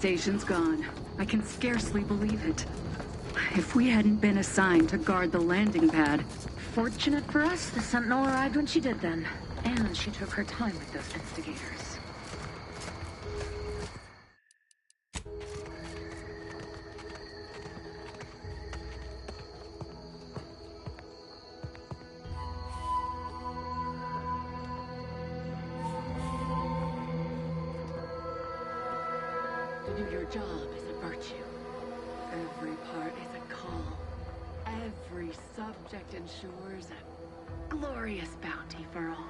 station's gone. I can scarcely believe it. If we hadn't been assigned to guard the landing pad... Fortunate for us, the Sentinel arrived when she did then. And she took her time with those instigators. To do your job is a virtue. Every part is a call. Every subject ensures a glorious bounty for all.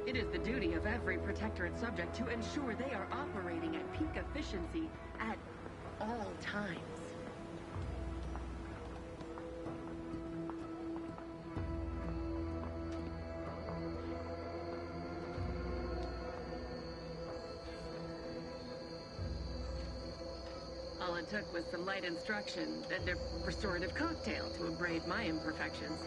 It is the duty of every Protectorate subject to ensure they are operating at peak efficiency at all times. All it took was some light instruction and a restorative cocktail to abrade my imperfections.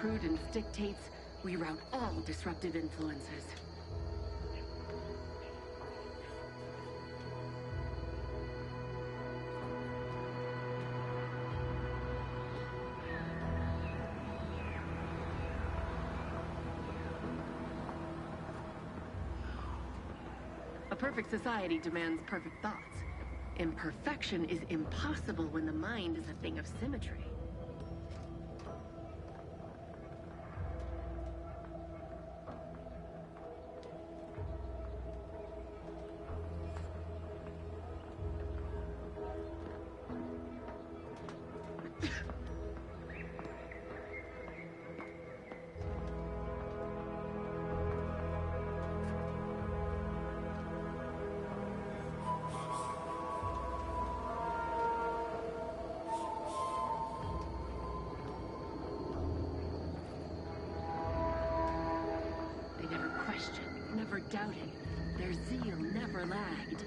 Prudence dictates we rout all disruptive influences. A perfect society demands perfect thoughts. Imperfection is impossible when the mind is a thing of symmetry. Never doubted. Their zeal never lagged.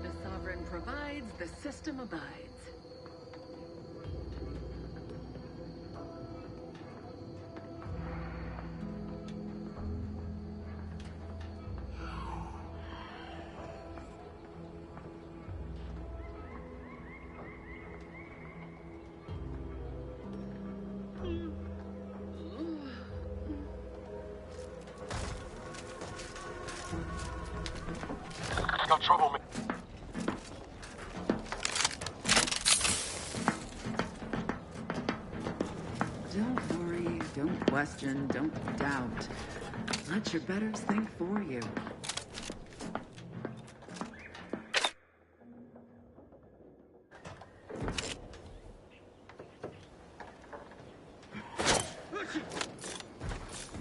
The Sovereign provides, the system abides. Got trouble, man. Don't worry, don't question, don't doubt. Let your betters think for you.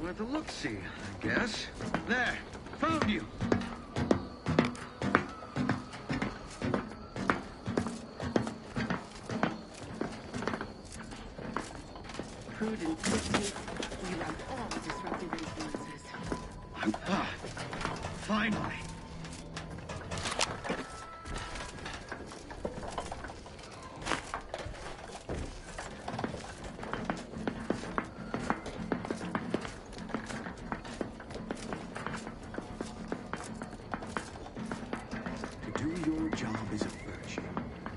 Worth a look-see, I guess. There, found you. Prudence dictates we rout all disruptive influences. Finally. To do your job is a virtue.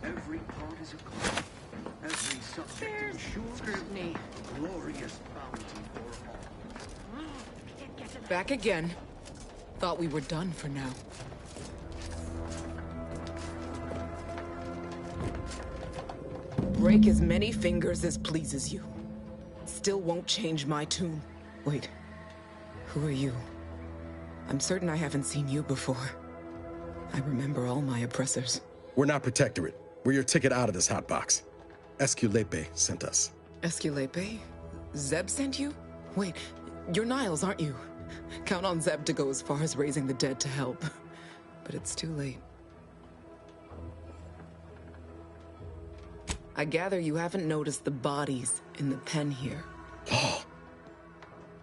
Every part is a call. Every subject ensures scrutiny. A glorious bounty for all. Back again. Thought we were done for now. Break as many fingers as pleases you. Still won't change my tune. Wait, who are you? I'm certain I haven't seen you before. I remember all my oppressors. We're not Protectorate. We're your ticket out of this hotbox. Esculepe sent us. Esculepe? Zeb sent you? Wait, you're Niles, aren't you? Count on Zeb to go as far as raising the dead to help. But it's too late. I gather you haven't noticed the bodies in the pen here. Oh.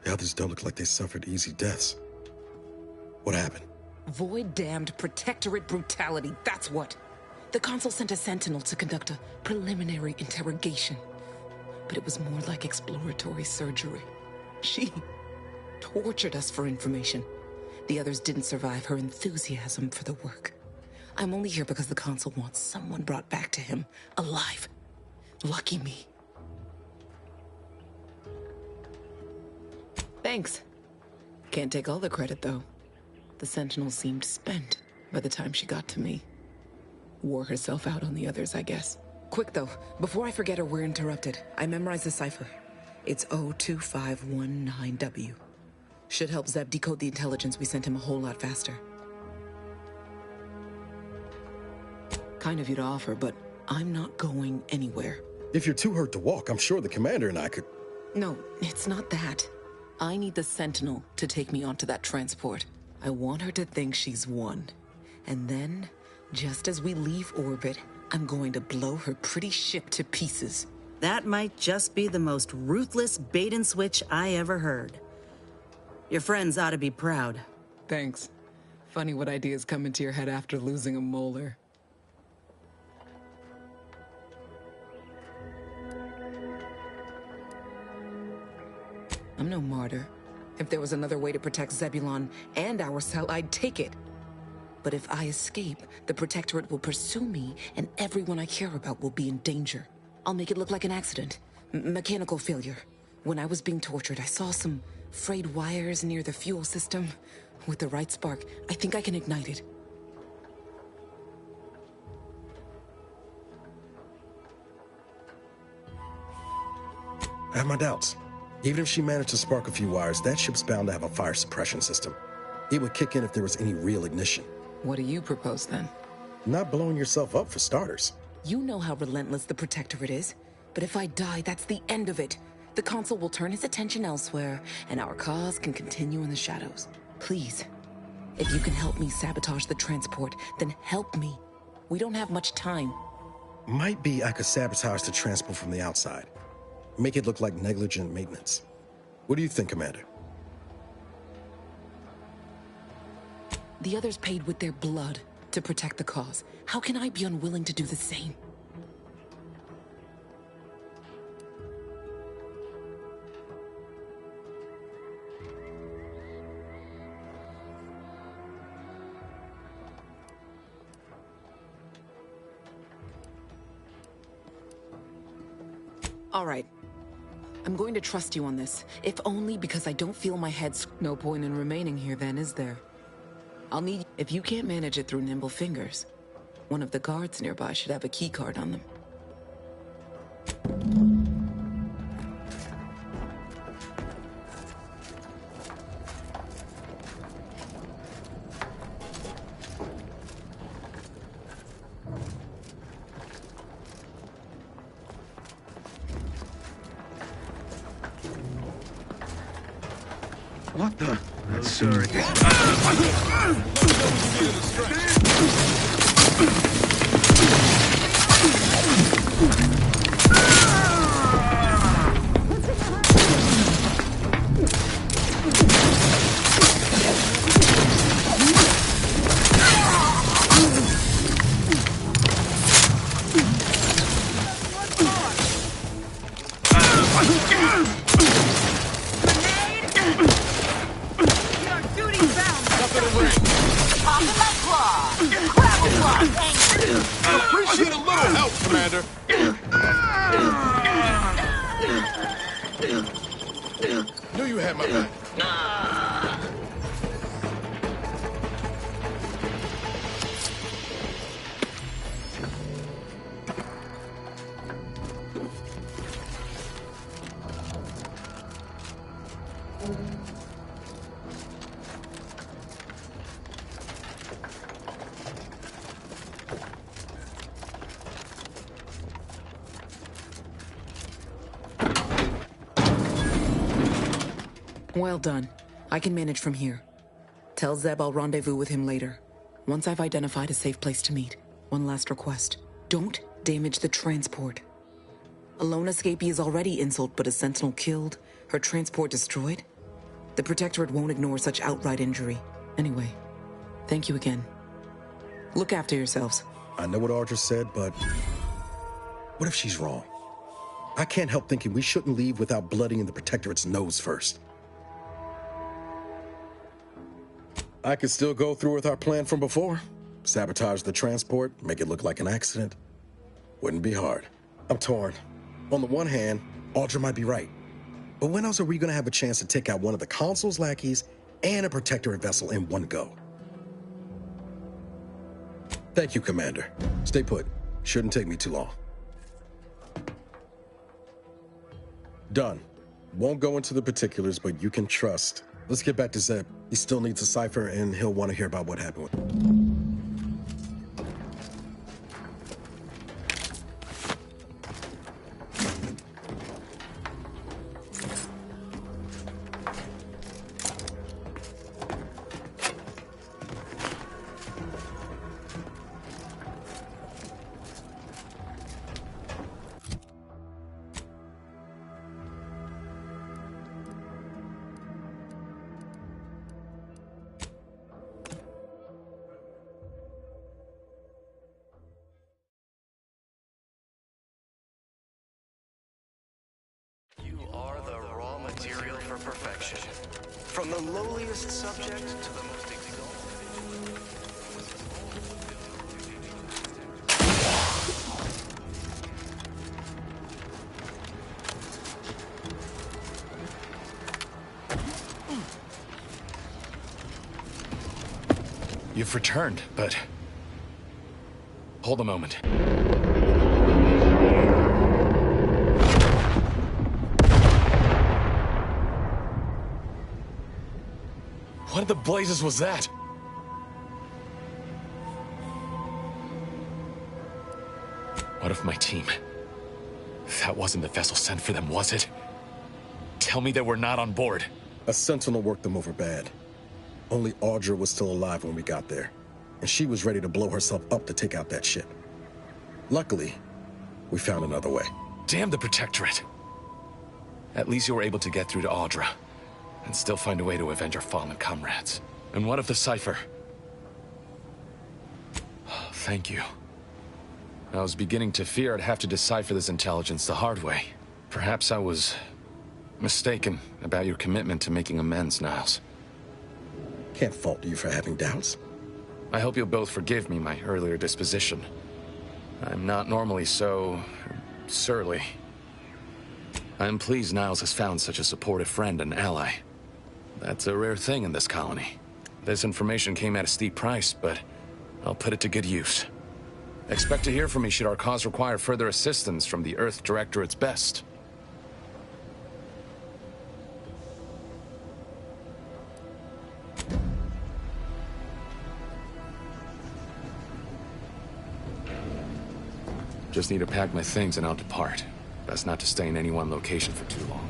The others don't look like they suffered easy deaths. What happened? Void-damned Protectorate brutality, that's what. The Consul sent a sentinel to conduct a preliminary interrogation. But it was more like exploratory surgery. She tortured us for information. The others didn't survive her enthusiasm for the work. I'm only here because the Consul wants someone brought back to him, alive. Lucky me. Thanks. Can't take all the credit, though. The Sentinel seemed spent by the time she got to me. Wore herself out on the others, I guess. Quick, though, before I forget or we're interrupted, I memorized the cipher. It's O2519W. Should help Zeb decode the intelligence we sent him a whole lot faster. Kind of you to offer, but I'm not going anywhere. If you're too hurt to walk, I'm sure the commander and I could... No, it's not that. I need the Sentinel to take me onto that transport. I want her to think she's won. And then, just as we leave orbit, I'm going to blow her pretty ship to pieces. That might just be the most ruthless bait and switch I ever heard. Your friends ought to be proud. Thanks. Funny what ideas come into your head after losing a molar. I'm no martyr. If there was another way to protect Zebulon and our cell, I'd take it. But if I escape, the Protectorate will pursue me, and everyone I care about will be in danger. I'll make it look like an accident. Mechanical failure. When I was being tortured, I saw some frayed wires near the fuel system. With the right spark, I think I can ignite it. I have my doubts. Even if she managed to spark a few wires, that ship's bound to have a fire suppression system. It would kick in if there was any real ignition. What do you propose, then? Not blowing yourself up, for starters. You know how relentless the Protectorate is. But if I die, that's the end of it. The Consul will turn his attention elsewhere, and our cause can continue in the shadows. Please, if you can help me sabotage the transport, then help me. We don't have much time. Might be I could sabotage the transport from the outside. Make it look like negligent maintenance. What do you think, Commander? The others paid with their blood to protect the cause. How can I be unwilling to do the same? All right. I'm going to trust you on this, if only because I don't feel my head's... No point in remaining here then, is there? I'll need... If you can't manage it through nimble fingers, one of the guards nearby should have a key card on them. What the? I'm sorry. Appreciate a little help, Commander. Knew you had my back. Well done. I can manage from here. Tell Zeb I'll rendezvous with him later. Once I've identified a safe place to meet. One last request. Don't damage the transport. A lone escapee is already insult, but a sentinel killed, her transport destroyed? The Protectorate won't ignore such outright injury. Anyway, thank you again. Look after yourselves. I know what Audra said, but what if she's wrong? I can't help thinking we shouldn't leave without bloodying the Protectorate's nose first. I could still go through with our plan from before. Sabotage the transport, make it look like an accident. Wouldn't be hard. I'm torn. On the one hand, Audra might be right. But when else are we going to have a chance to take out one of the Consul's lackeys and a Protectorate vessel in one go? Thank you, Commander. Stay put. Shouldn't take me too long. Done. Won't go into the particulars, but you can trust. Let's get back to Zeb. He still needs a cipher, and he'll want to hear about what happened with him. Perfection. From the lowliest subject to the most exalted. You've returned, but... Hold a moment. What in the blazes was that? What of my team? That wasn't the vessel sent for them, was it? Tell me they were not on board. A sentinel worked them over bad. Only Audra was still alive when we got there, and she was ready to blow herself up to take out that ship. Luckily, we found another way. Damn the Protectorate! At least you were able to get through to Audra, and still find a way to avenge our fallen comrades. And what of the cipher? Thank you. I was beginning to fear I'd have to decipher this intelligence the hard way. Perhaps I was mistaken about your commitment to making amends, Niles. Can't fault you for having doubts. I hope you'll both forgive me my earlier disposition. I'm not normally so... surly. I'm pleased Niles has found such a supportive friend and ally. That's a rare thing in this colony. This information came at a steep price, but I'll put it to good use. Expect to hear from me should our cause require further assistance from the Earth Directorate's best. Just need to pack my things and I'll depart. Best not to stay in any one location for too long.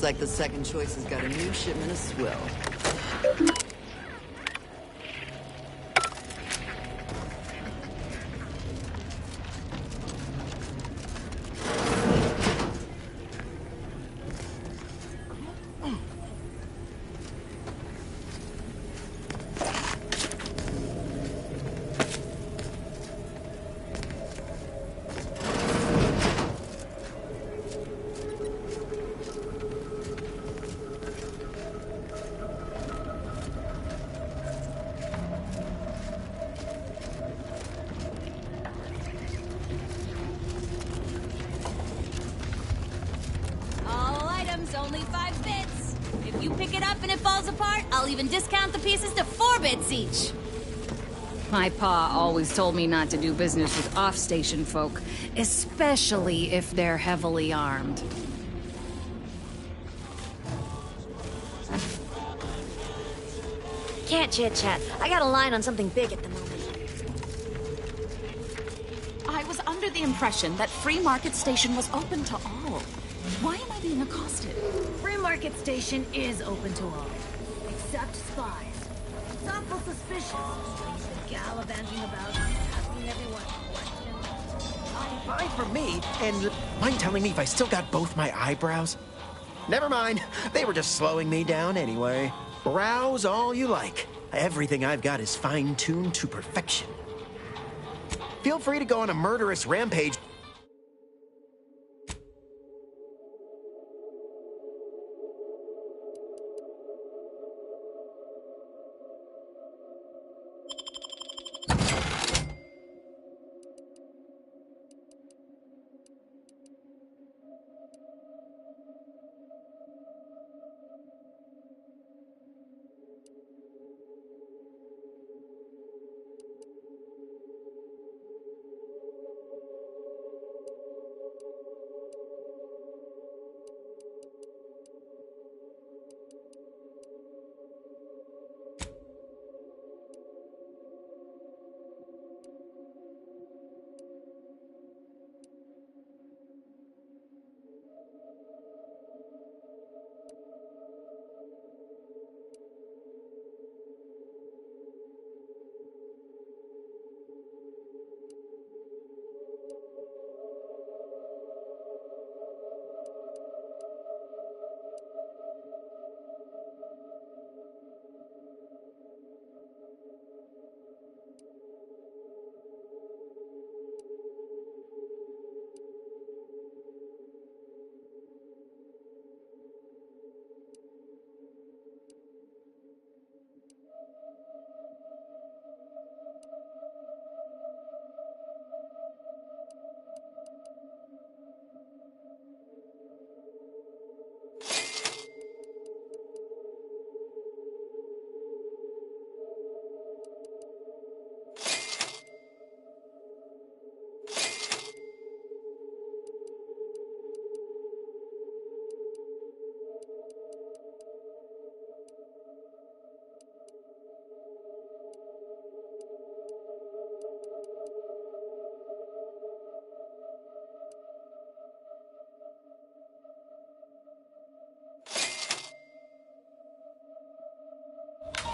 Looks like the second choice has got a new shipment of swill. All items, only 5 bits. If you pick it up and it falls apart, I'll even discount the pieces to 4 bits each. My pa always told me not to do business with off-station folk, especially if they're heavily armed. Can't chit-chat. I got a line on something big at the moment. I was under the impression that Free Market Station was open to all. Why am I being accosted? Free Market Station is open to all. Except spies. It's awful suspicious. You've been gallivanting about, asking everyone questions. Fine for me, and mind telling me if I still got both my eyebrows? Never mind, they were just slowing me down anyway. Browse all you like. Everything I've got is fine-tuned to perfection. Feel free to go on a murderous rampage.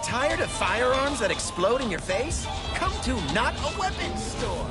Tired of firearms that explode in your face? Come to Not a Weapons Store!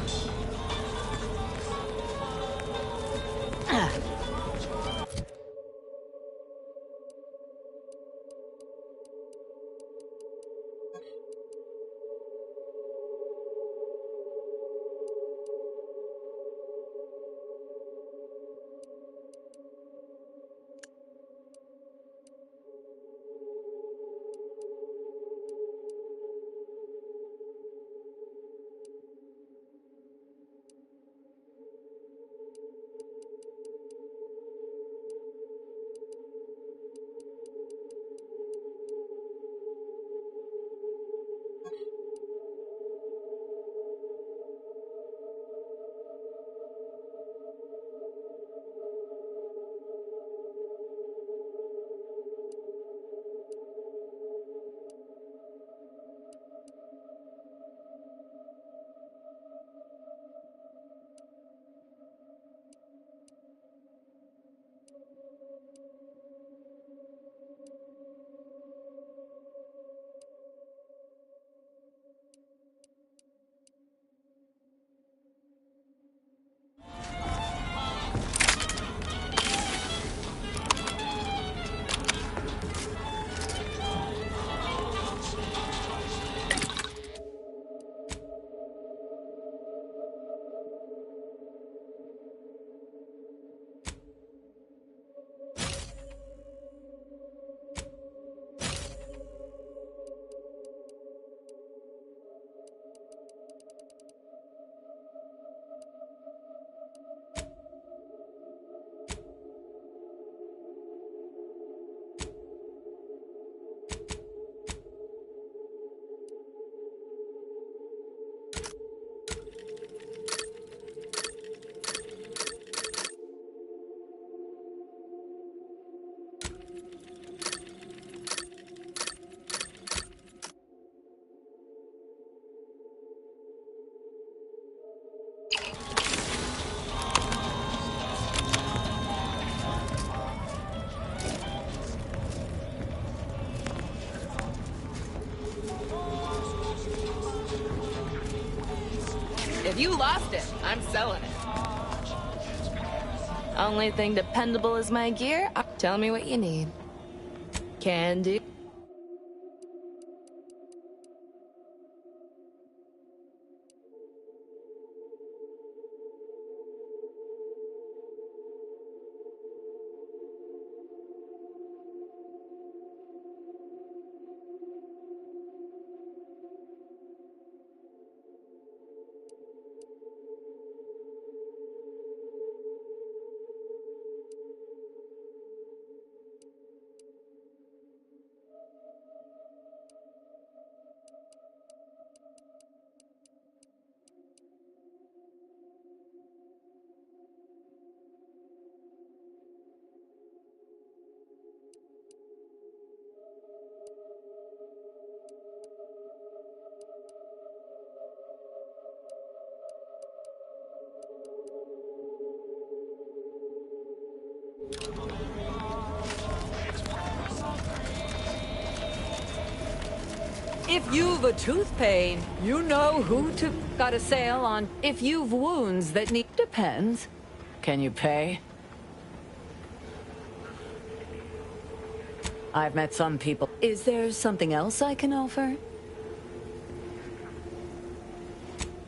If you lost it, I'm selling it. Only thing dependable is my gear. Tell me what you need. Can do. If you've a tooth pain, you know who to... Got a sale on if you've wounds that need... Depends. Can you pay? I've met some people. Is there something else I can offer?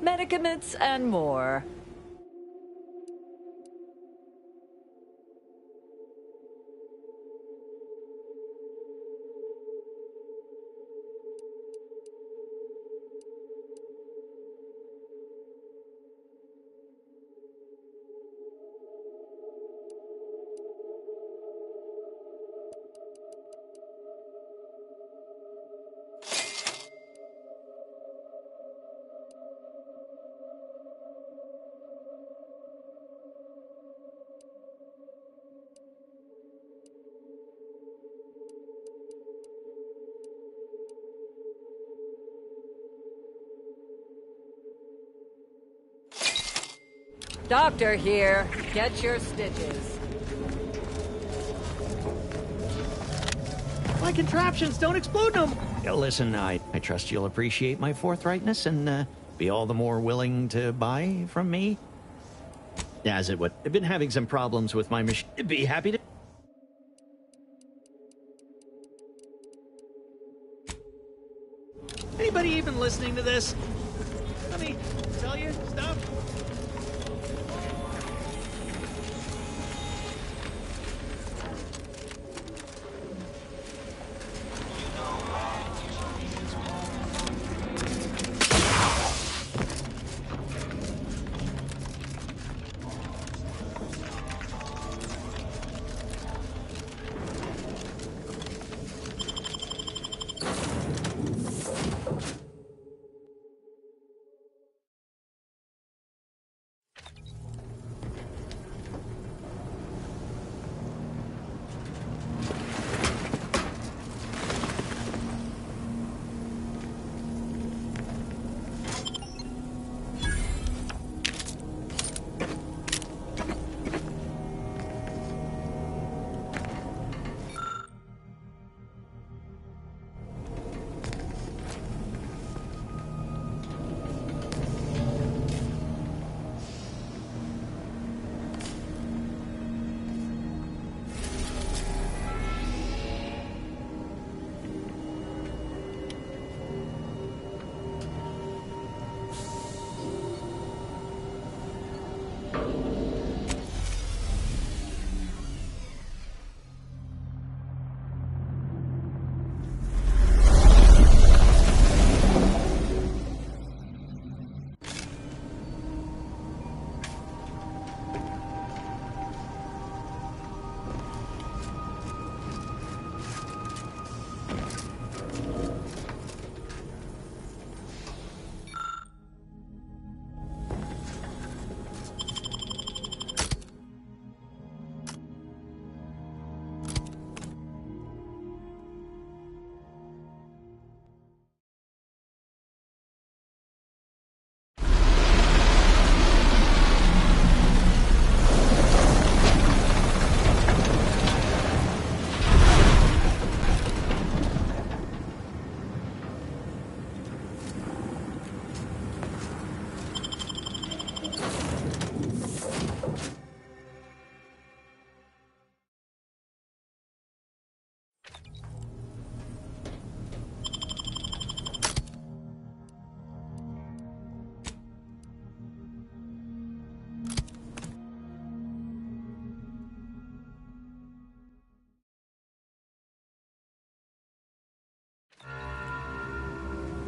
Medicaments and more. Doctor here. Get your stitches. My contraptions don't explode no more. Listen, I trust you'll appreciate my forthrightness and be all the more willing to buy from me. As it would. I've been having some problems with my machine. Be happy to... Anybody even listening to this? Let me tell you stuff.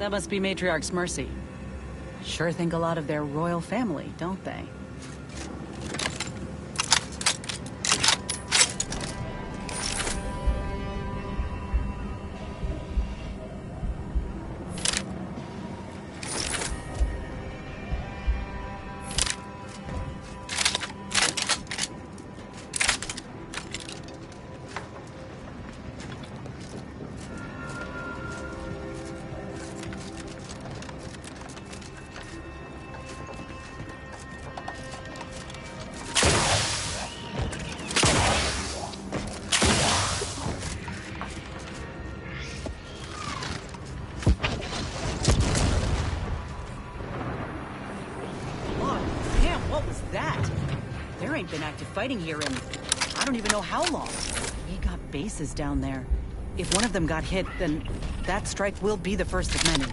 That must be Matriarch's Mercy. Sure think a lot of their royal family, don't they? Been active fighting here in I don't even know how long. We got bases down there. If one of them got hit, then that strike will be the first of many.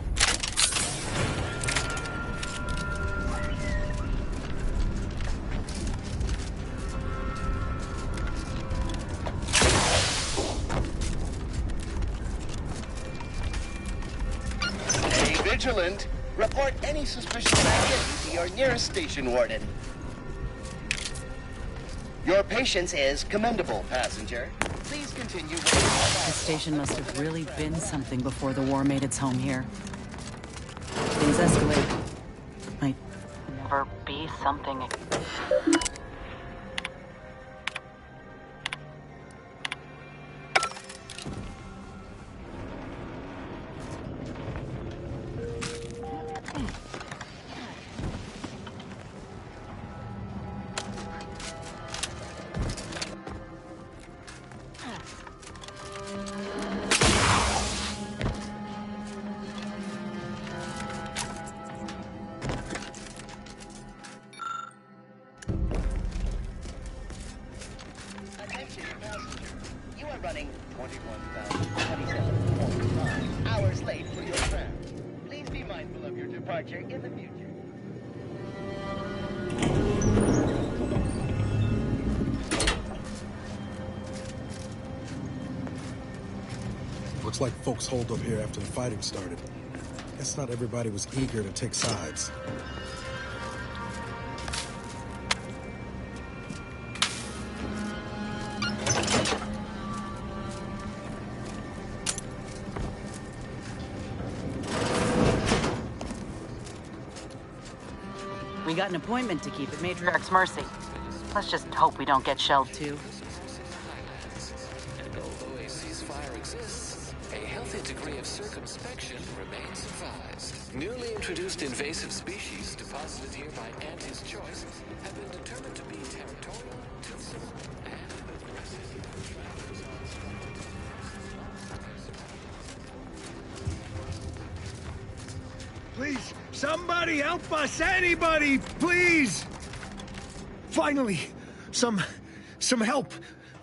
Stay vigilant. Report any suspicious activity to your nearest station warden. Your patience is commendable, passenger. Please continue. This station must have really been something before the war made its home here. Things escalate. Might never be something. Running 21,027.5 hours late for your tram. Please be mindful of your departure in the future. Looks like folks holed up here after the fighting started. Guess not everybody was eager to take sides. We got an appointment to keep at Matriarch's Mercy. Let's just hope we don't get shelled too. And although a ceasefire exists, a healthy degree of circumspection remains advised. Newly introduced invasive species deposited here by Auntie's choice have been determined to be territorial, toothsome, and aggressive. Please, somebody help us! Anybody, please! Finally, some help.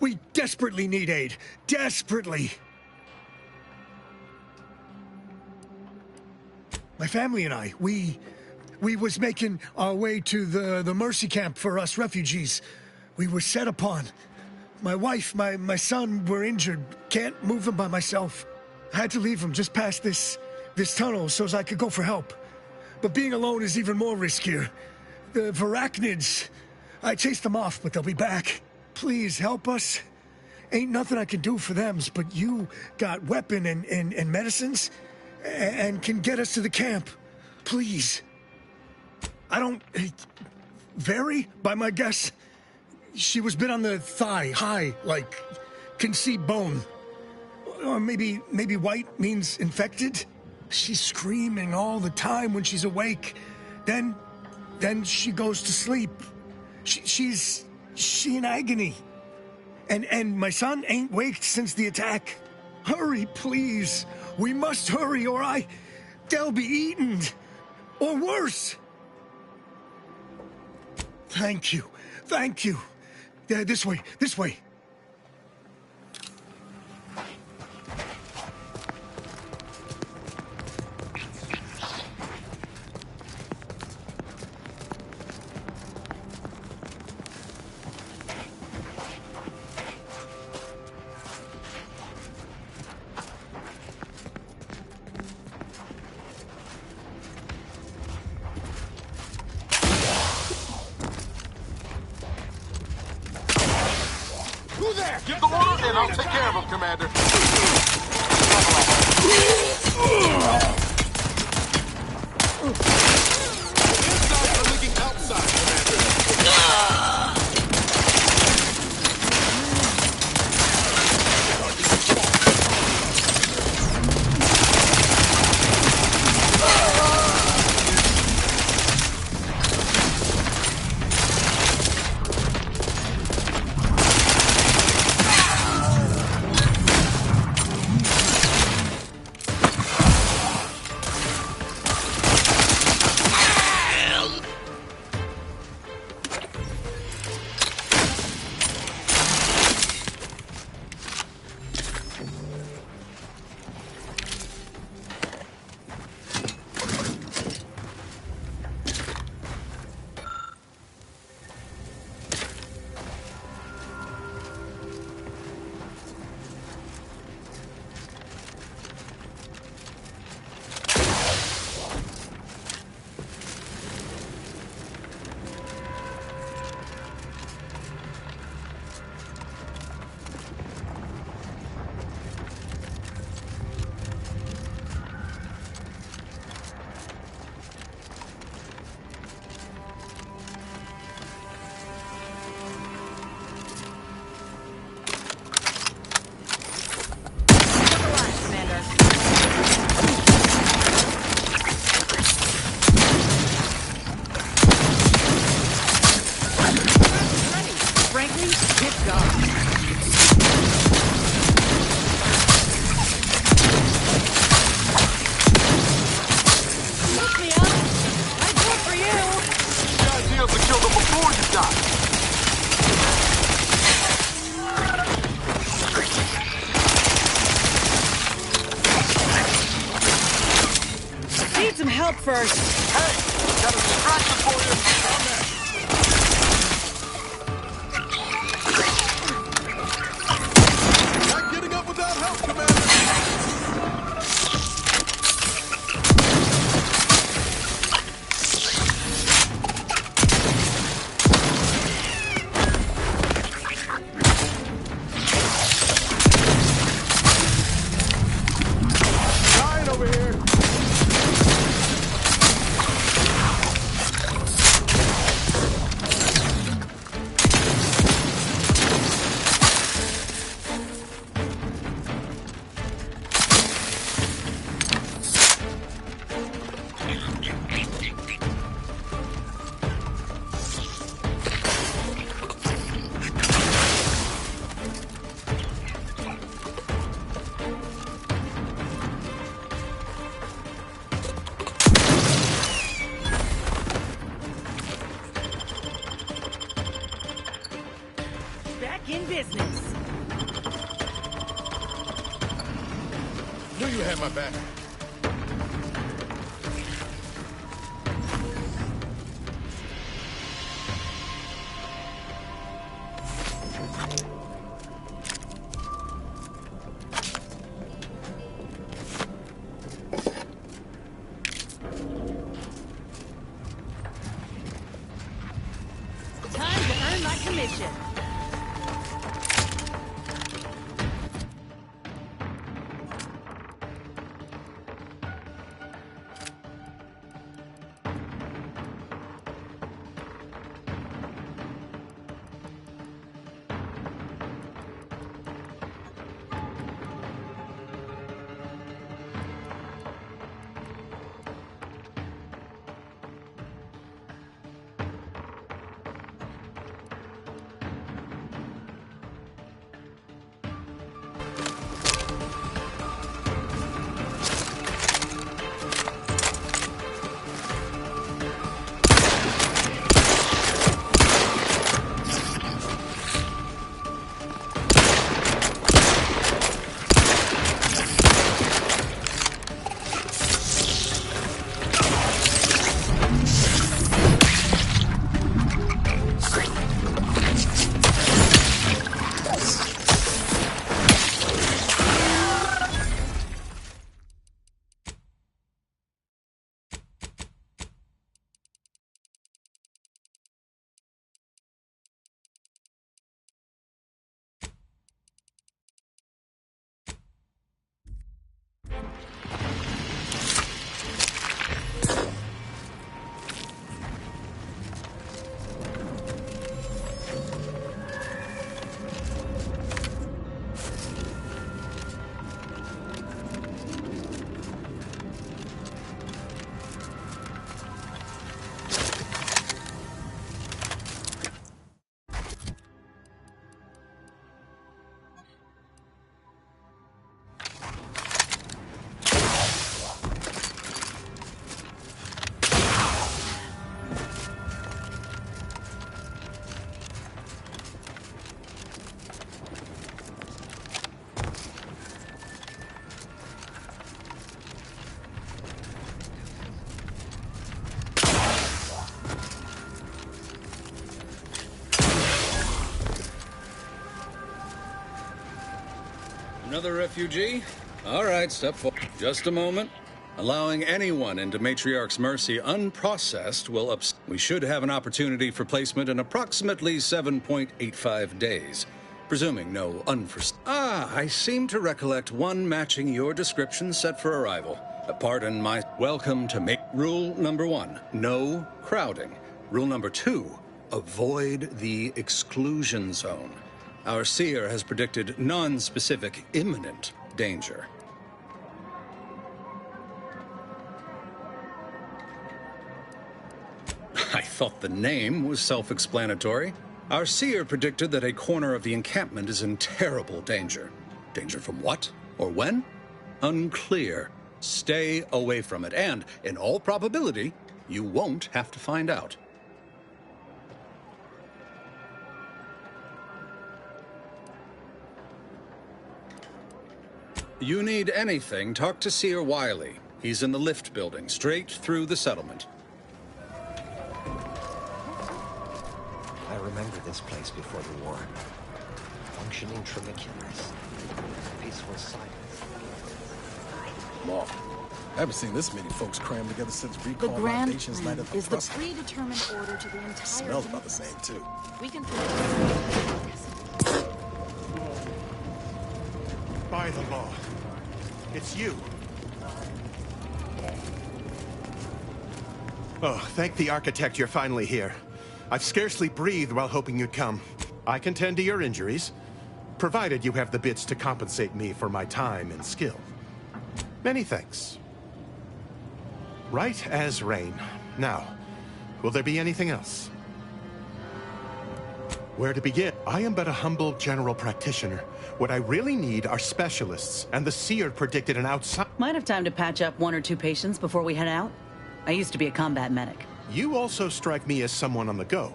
We desperately need aid. Desperately. My family and I, we was making our way to the Mercy camp for us refugees. We were set upon. My wife, my son were injured. Can't move them by myself. I had to leave them just past this tunnel so as I could go for help. But being alone is even more riskier. The Varachnids, I chased them off, but they'll be back. Please help us. Ain't nothing I can do for them, but you got weapon and medicines and can get us to the camp. Please. I don't... Very, by my guess, she was bit on the thigh, high, like, can see bone. Or maybe white means infected? She's screaming all the time when she's awake. Then she goes to sleep. She in agony. And my son ain't waked since the attack. Hurry, please. We must hurry or they'll be eaten. Or worse. Thank you. Thank you. This way. This way. Give the order, and I'll take care of him, Commander. Inside are leaking outside, Commander. Frankly, get going. Look me up. I do it for you. The idea is to kill them before you die. Need some help first. Hey, got a distraction for you. Not getting up without help, Commander. Dying over here. Back in business. Knew you had my back. Time to earn my commission. Another refugee? All right, step forward. Just a moment. Allowing anyone into Matriarch's Mercy unprocessed will We should have an opportunity for placement in approximately 7.85 days, presuming no unforeseen. I seem to recollect one matching your description set for arrival. Pardon my... Welcome to Rule number 1, no crowding. Rule number 2, avoid the exclusion zone. Our seer has predicted non-specific imminent danger. I thought the name was self-explanatory. Our seer predicted that a corner of the encampment is in terrible danger. Danger from what? Or when? Unclear. Stay away from it, and, in all probability, you won't have to find out. You need anything, talk to Seer Wiley. He's in the lift building, straight through the settlement. I remember this place before the war. Functioning tramiculars. Peaceful silence. Law. I haven't seen this many folks crammed together since The recall grand Nations plan Night at the is the Trust. predetermined order to the entire... Smells about the same, too. We can... By the law. It's you. Oh, thank the architect you're finally here. I've scarcely breathed while hoping you'd come. I can tend to your injuries, provided you have the bits to compensate me for my time and skill. Many thanks. Right as rain. Now, will there be anything else? Where to begin? I am but a humble general practitioner. What I really need are specialists, and the seer predicted an outside... Might have time to patch up 1 or 2 patients before we head out. I used to be a combat medic. You also strike me as someone on the go.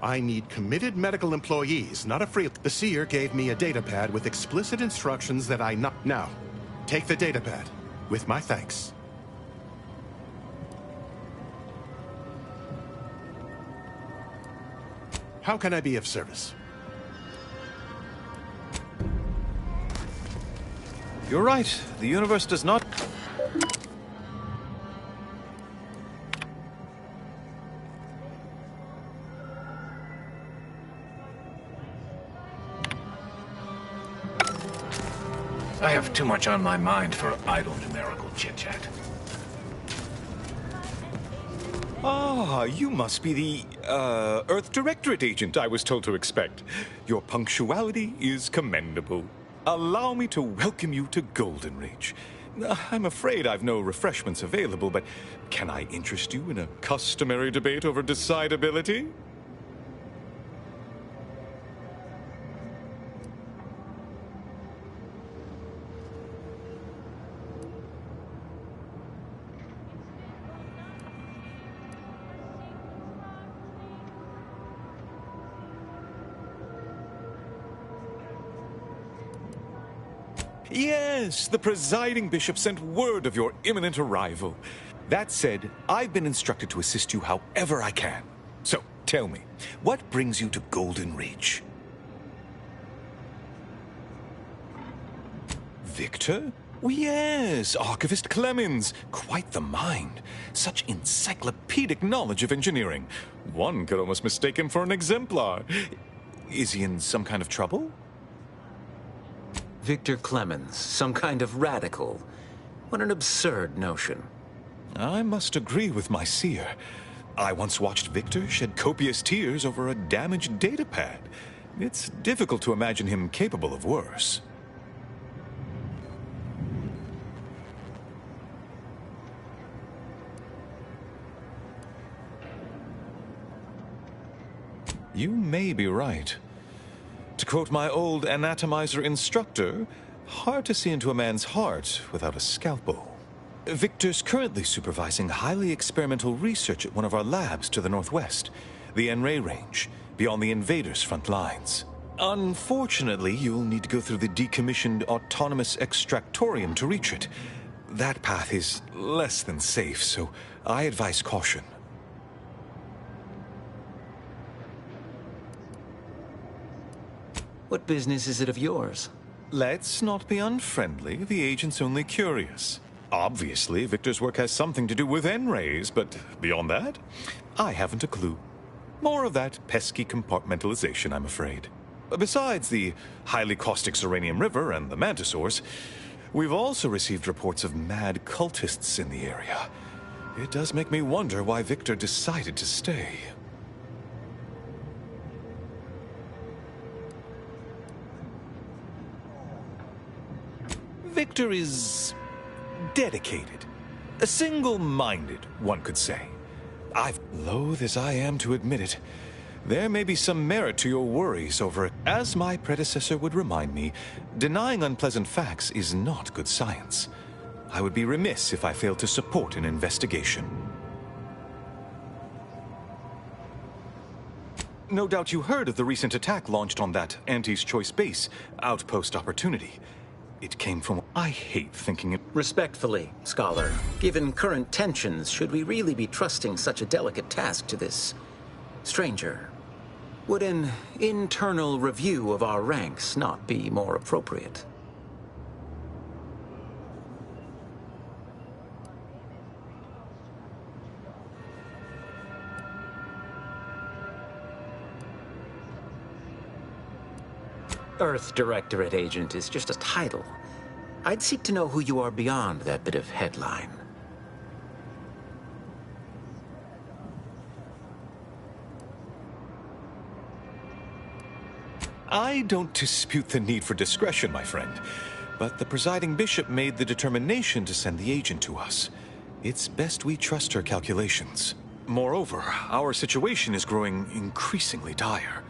I need committed medical employees, not a free... The seer gave me a datapad with explicit instructions that I not... Now, take the datapad, with my thanks. How can I be of service? You're right. The universe does not... I have too much on my mind for idle numerical chit-chat. Ah, you must be the, Earth Directorate agent I was told to expect. Your punctuality is commendable. Allow me to welcome you to Golden Reach. I'm afraid I've no refreshments available, but can I interest you in a customary debate over decidability? Yes, the presiding bishop sent word of your imminent arrival. That said, I've been instructed to assist you however I can. So, tell me, what brings you to Golden Reach? Victor? Oh, yes, Archivist Clemens. Quite the mind. Such encyclopedic knowledge of engineering. One could almost mistake him for an exemplar. Is he in some kind of trouble? Victor Clemens, some kind of radical. What an absurd notion. I must agree with my seer. I once watched Victor shed copious tears over a damaged datapad. It's difficult to imagine him capable of worse. You may be right. To quote my old anatomizer instructor, hard to see into a man's heart without a scalpel. Victor's currently supervising highly experimental research at one of our labs to the northwest, the N-Ray range, beyond the invaders' front lines. Unfortunately, you'll need to go through the decommissioned autonomous extractorium to reach it. That path is less than safe, so I advise caution. What business is it of yours? Let's not be unfriendly. The agent's only curious. Obviously, Victor's work has something to do with N-rays, but beyond that, I haven't a clue. More of that pesky compartmentalization, I'm afraid. Besides the highly caustic Serenium River and the Mantisaurs, we've also received reports of mad cultists in the area. It does make me wonder why Victor decided to stay. Victor is dedicated. Single-minded, one could say. Loath as I am to admit it, there may be some merit to your worries over it. As my predecessor would remind me, denying unpleasant facts is not good science. I would be remiss if I failed to support an investigation. No doubt you heard of the recent attack launched on that Anti's Choice base, Outpost Opportunity. It came from... I hate thinking it... Respectfully, Scholar, given current tensions, should we really be trusting such a delicate task to this stranger? Would an internal review of our ranks not be more appropriate? Earth Directorate Agent is just a title. I'd seek to know who you are beyond that bit of headline. I don't dispute the need for discretion, my friend, but the presiding bishop made the determination to send the agent to us. It's best we trust her calculations. Moreover, our situation is growing increasingly dire.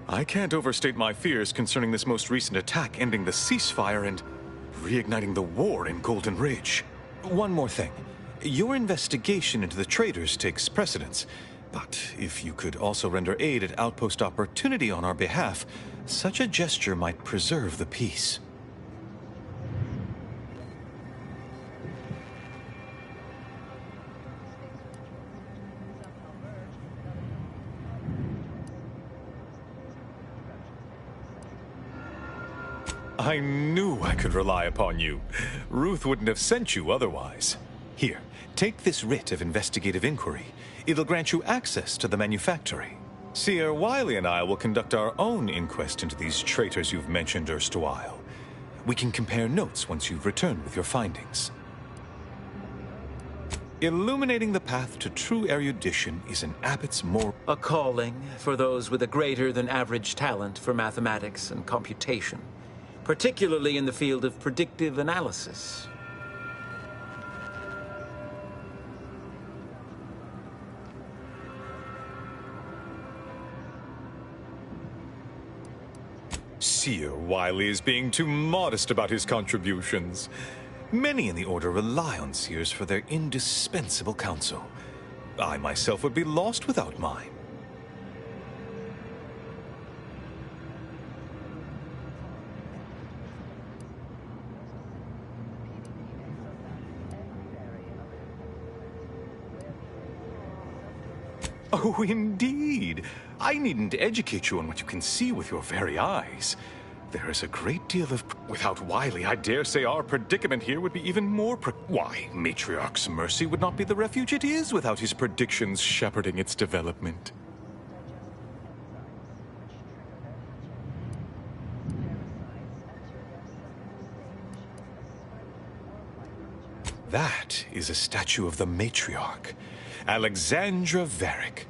I can't overstate my fears concerning this most recent attack ending the ceasefire and reigniting the war in Golden Ridge. One more thing. Your investigation into the traitors takes precedence, but if you could also render aid at Outpost Opportunity on our behalf, such a gesture might preserve the peace. I knew I could rely upon you. Ruth wouldn't have sent you otherwise. Here, take this writ of investigative inquiry. It'll grant you access to the manufactory. Seer Wiley and I will conduct our own inquest into these traitors you've mentioned erstwhile. We can compare notes once you've returned with your findings. Illuminating the path to true erudition is an abbot's moral... A calling for those with a greater than average talent for mathematics and computation, particularly in the field of predictive analysis. Seer Wiley is being too modest about his contributions. Many in the Order rely on Seers for their indispensable counsel. I myself would be lost without mine. Oh, indeed. I needn't educate you on what you can see with your very eyes. There is a great deal of... Without Wiley, I dare say our predicament here would be even more Why, Matriarch's Mercy would not be the refuge it is without his predictions shepherding its development. That is a statue of the Matriarch, Alexandra Varick,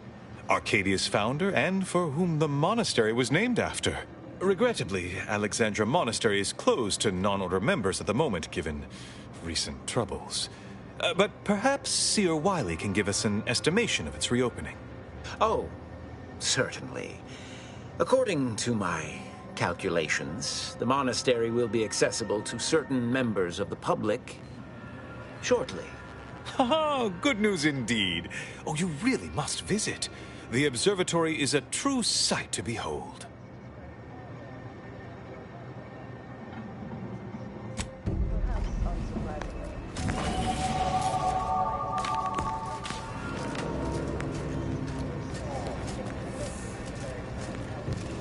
Arcadia's founder and for whom the monastery was named after. Regrettably, Alexandra Monastery is closed to non-order members at the moment, given recent troubles. But perhaps Seer Wiley can give us an estimation of its reopening. Oh, certainly. According to my calculations, the monastery will be accessible to certain members of the public shortly. Ha! Good news indeed. Oh, you really must visit. The observatory is a true sight to behold.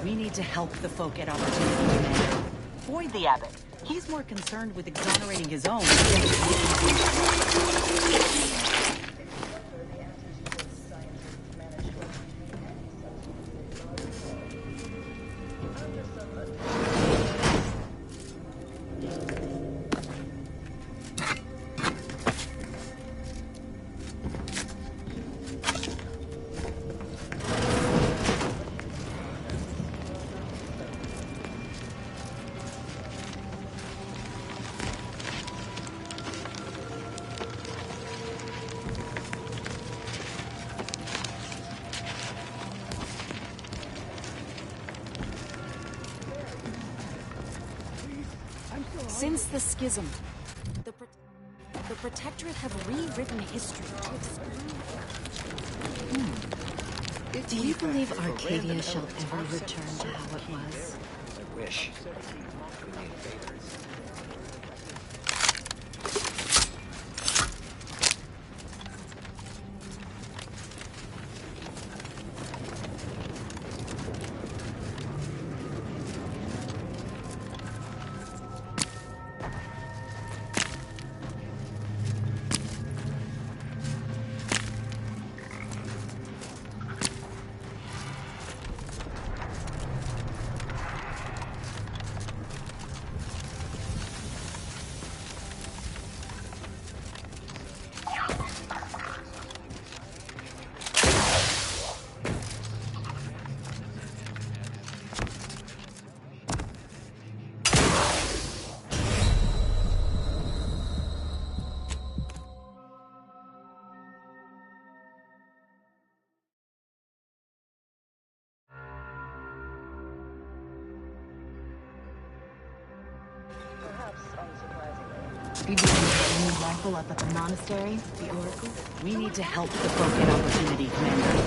We need to help the folk at Opportunity, man. Avoid the abbot. He's more concerned with exonerating his own than with making things right. Since the schism, the Protectorate have rewritten history to exclude. Do you believe Arcadia shall ever return to how it was? I wish. Did you get a new rifle up at the monastery, the Oracle? We need to help the folk get opportunity, Commander.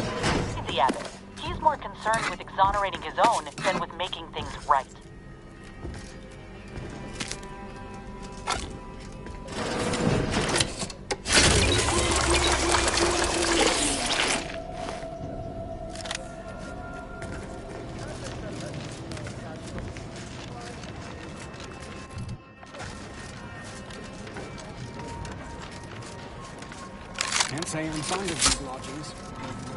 The abbot. He's more concerned with exonerating his own than with making things right. Can't say I'm fond of these lodgings.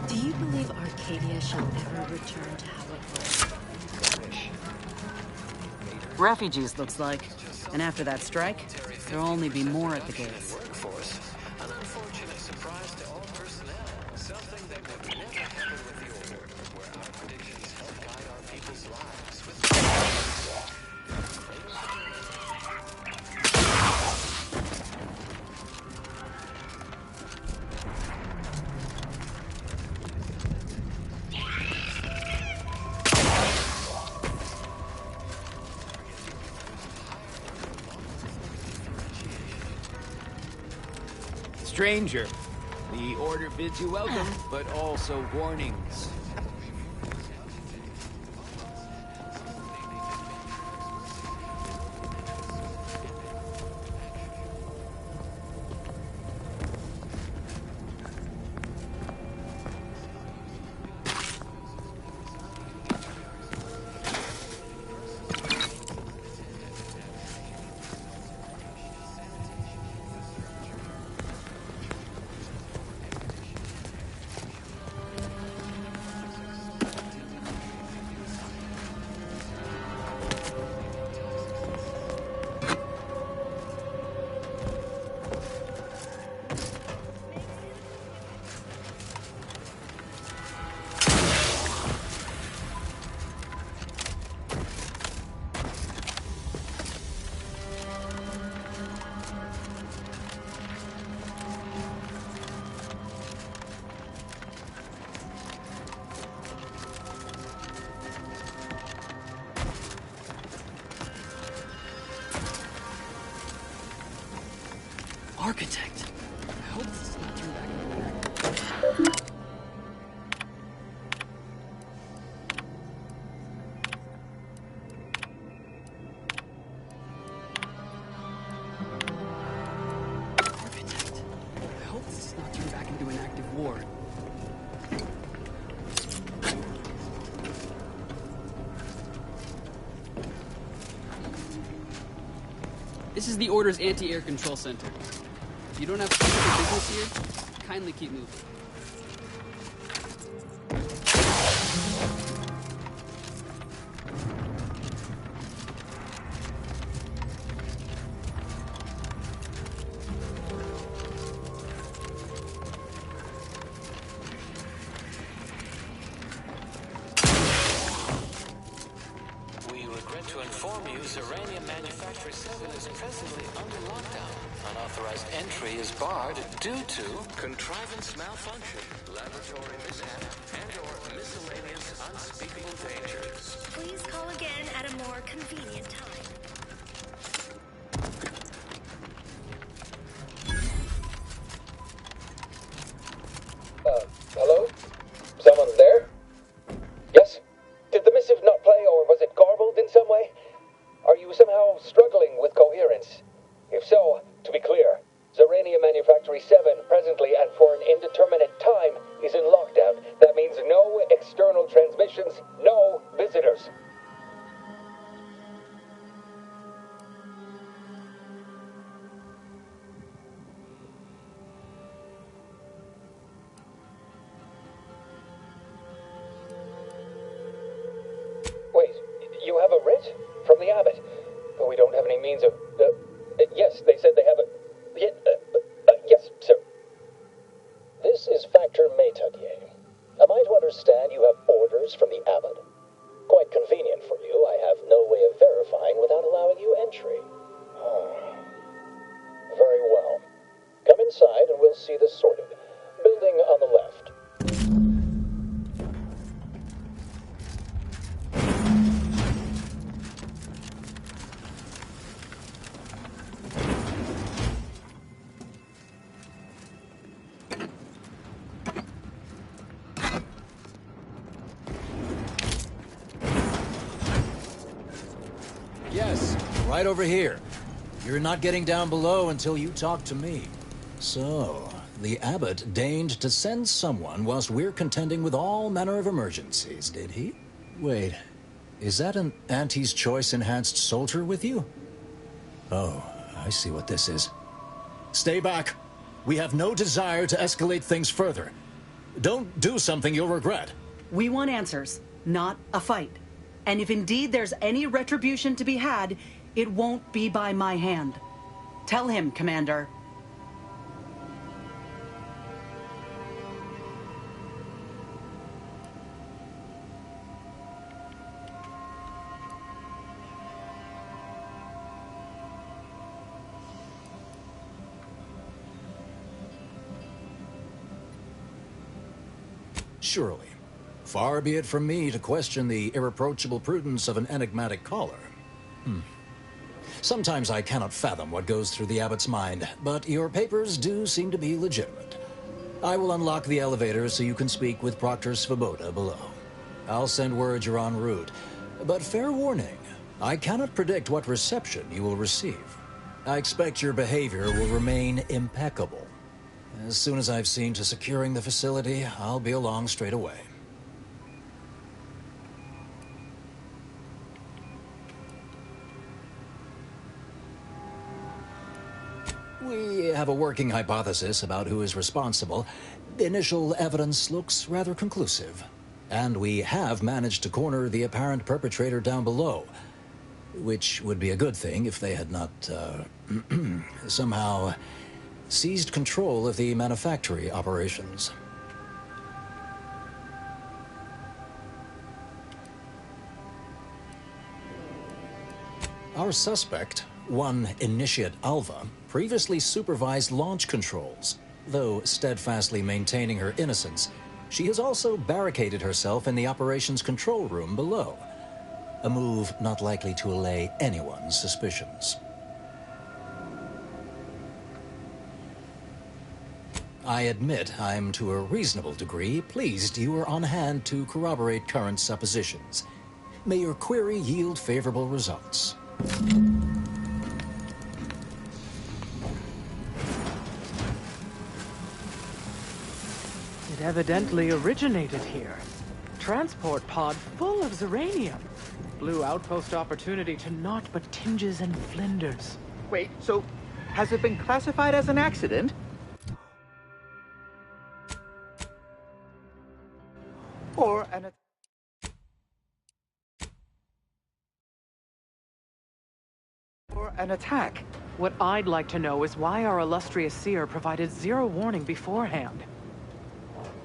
Do you believe Arcadia shall ever return to how it was? Refugees, looks like. And after that strike, there'll only be more at the gates. Workforce, an unfortunate surprise to all personnel. Something that would never happen with the Order, where our predictions help guide our people's lives with Stranger, the Order bids you welcome, but also warnings. Architect. I hope this is not too back. Architect. I hope this does not turn back into an active war. This is the Order's anti-air control center. If you don't have time for business here, kindly keep moving. To inform you, Zeranium Manufactory 7 is presently under lockdown. Unauthorized entry is barred due to contrivance malfunction, laboratory mishap, and/or miscellaneous unspeakable dangers. Please call again at a more convenient time. Hello? Someone there? Yes? Did the missive not play, or was it garbled in some way? Are you somehow struggling with coherence? If so, to be clear, Zeranium Manufactory 7 presently and for an indeterminate time is in lockdown. That means no external transmissions, no visitors. Wait, you have a writ? From the abbot? But we don't have any means of... yes, they said they have a... yes, sir. This is Factor Maytugier. Am I to understand you have orders from the abbot? Quite convenient for you. I have no way of verifying without allowing you entry. Very well. Come inside and we'll see this sorted. Building on the left. Yes, right over here. You're not getting down below until you talk to me. So, the abbot deigned to send someone whilst we're contending with all manner of emergencies, did he? Wait, is that an Auntie's Choice enhanced soldier with you? Oh, I see what this is. Stay back. We have no desire to escalate things further. Don't do something you'll regret. We want answers, not a fight. And if indeed there's any retribution to be had, it won't be by my hand. Tell him, Commander. Surely. Far be it from me to question the irreproachable prudence of an enigmatic caller. Sometimes I cannot fathom what goes through the abbot's mind, but your papers do seem to be legitimate. I will unlock the elevator so you can speak with Proctor Svoboda below. I'll send word you're en route, but fair warning, I cannot predict what reception you will receive. I expect your behavior will remain impeccable. As soon as I've seen to securing the facility, I'll be along straight away. We have a working hypothesis about who is responsible. Initial evidence looks rather conclusive. And we have managed to corner the apparent perpetrator down below. Which would be a good thing if they had not, somehow seized control of the manufactory operations. Our suspect, one Initiate Alva, previously supervised launch controls. Though steadfastly maintaining her innocence, she has also barricaded herself in the operations control room below. A move not likely to allay anyone's suspicions. I admit I'm to a reasonable degree pleased you are on hand to corroborate current suppositions. May your query yield favorable results. It evidently originated here. Transport pod full of Zeranium. Blue outpost opportunity to naught but tinges and flinders. Wait, so has it been classified as an accident? Or an attack? What I'd like to know is why our illustrious seer provided zero warning beforehand.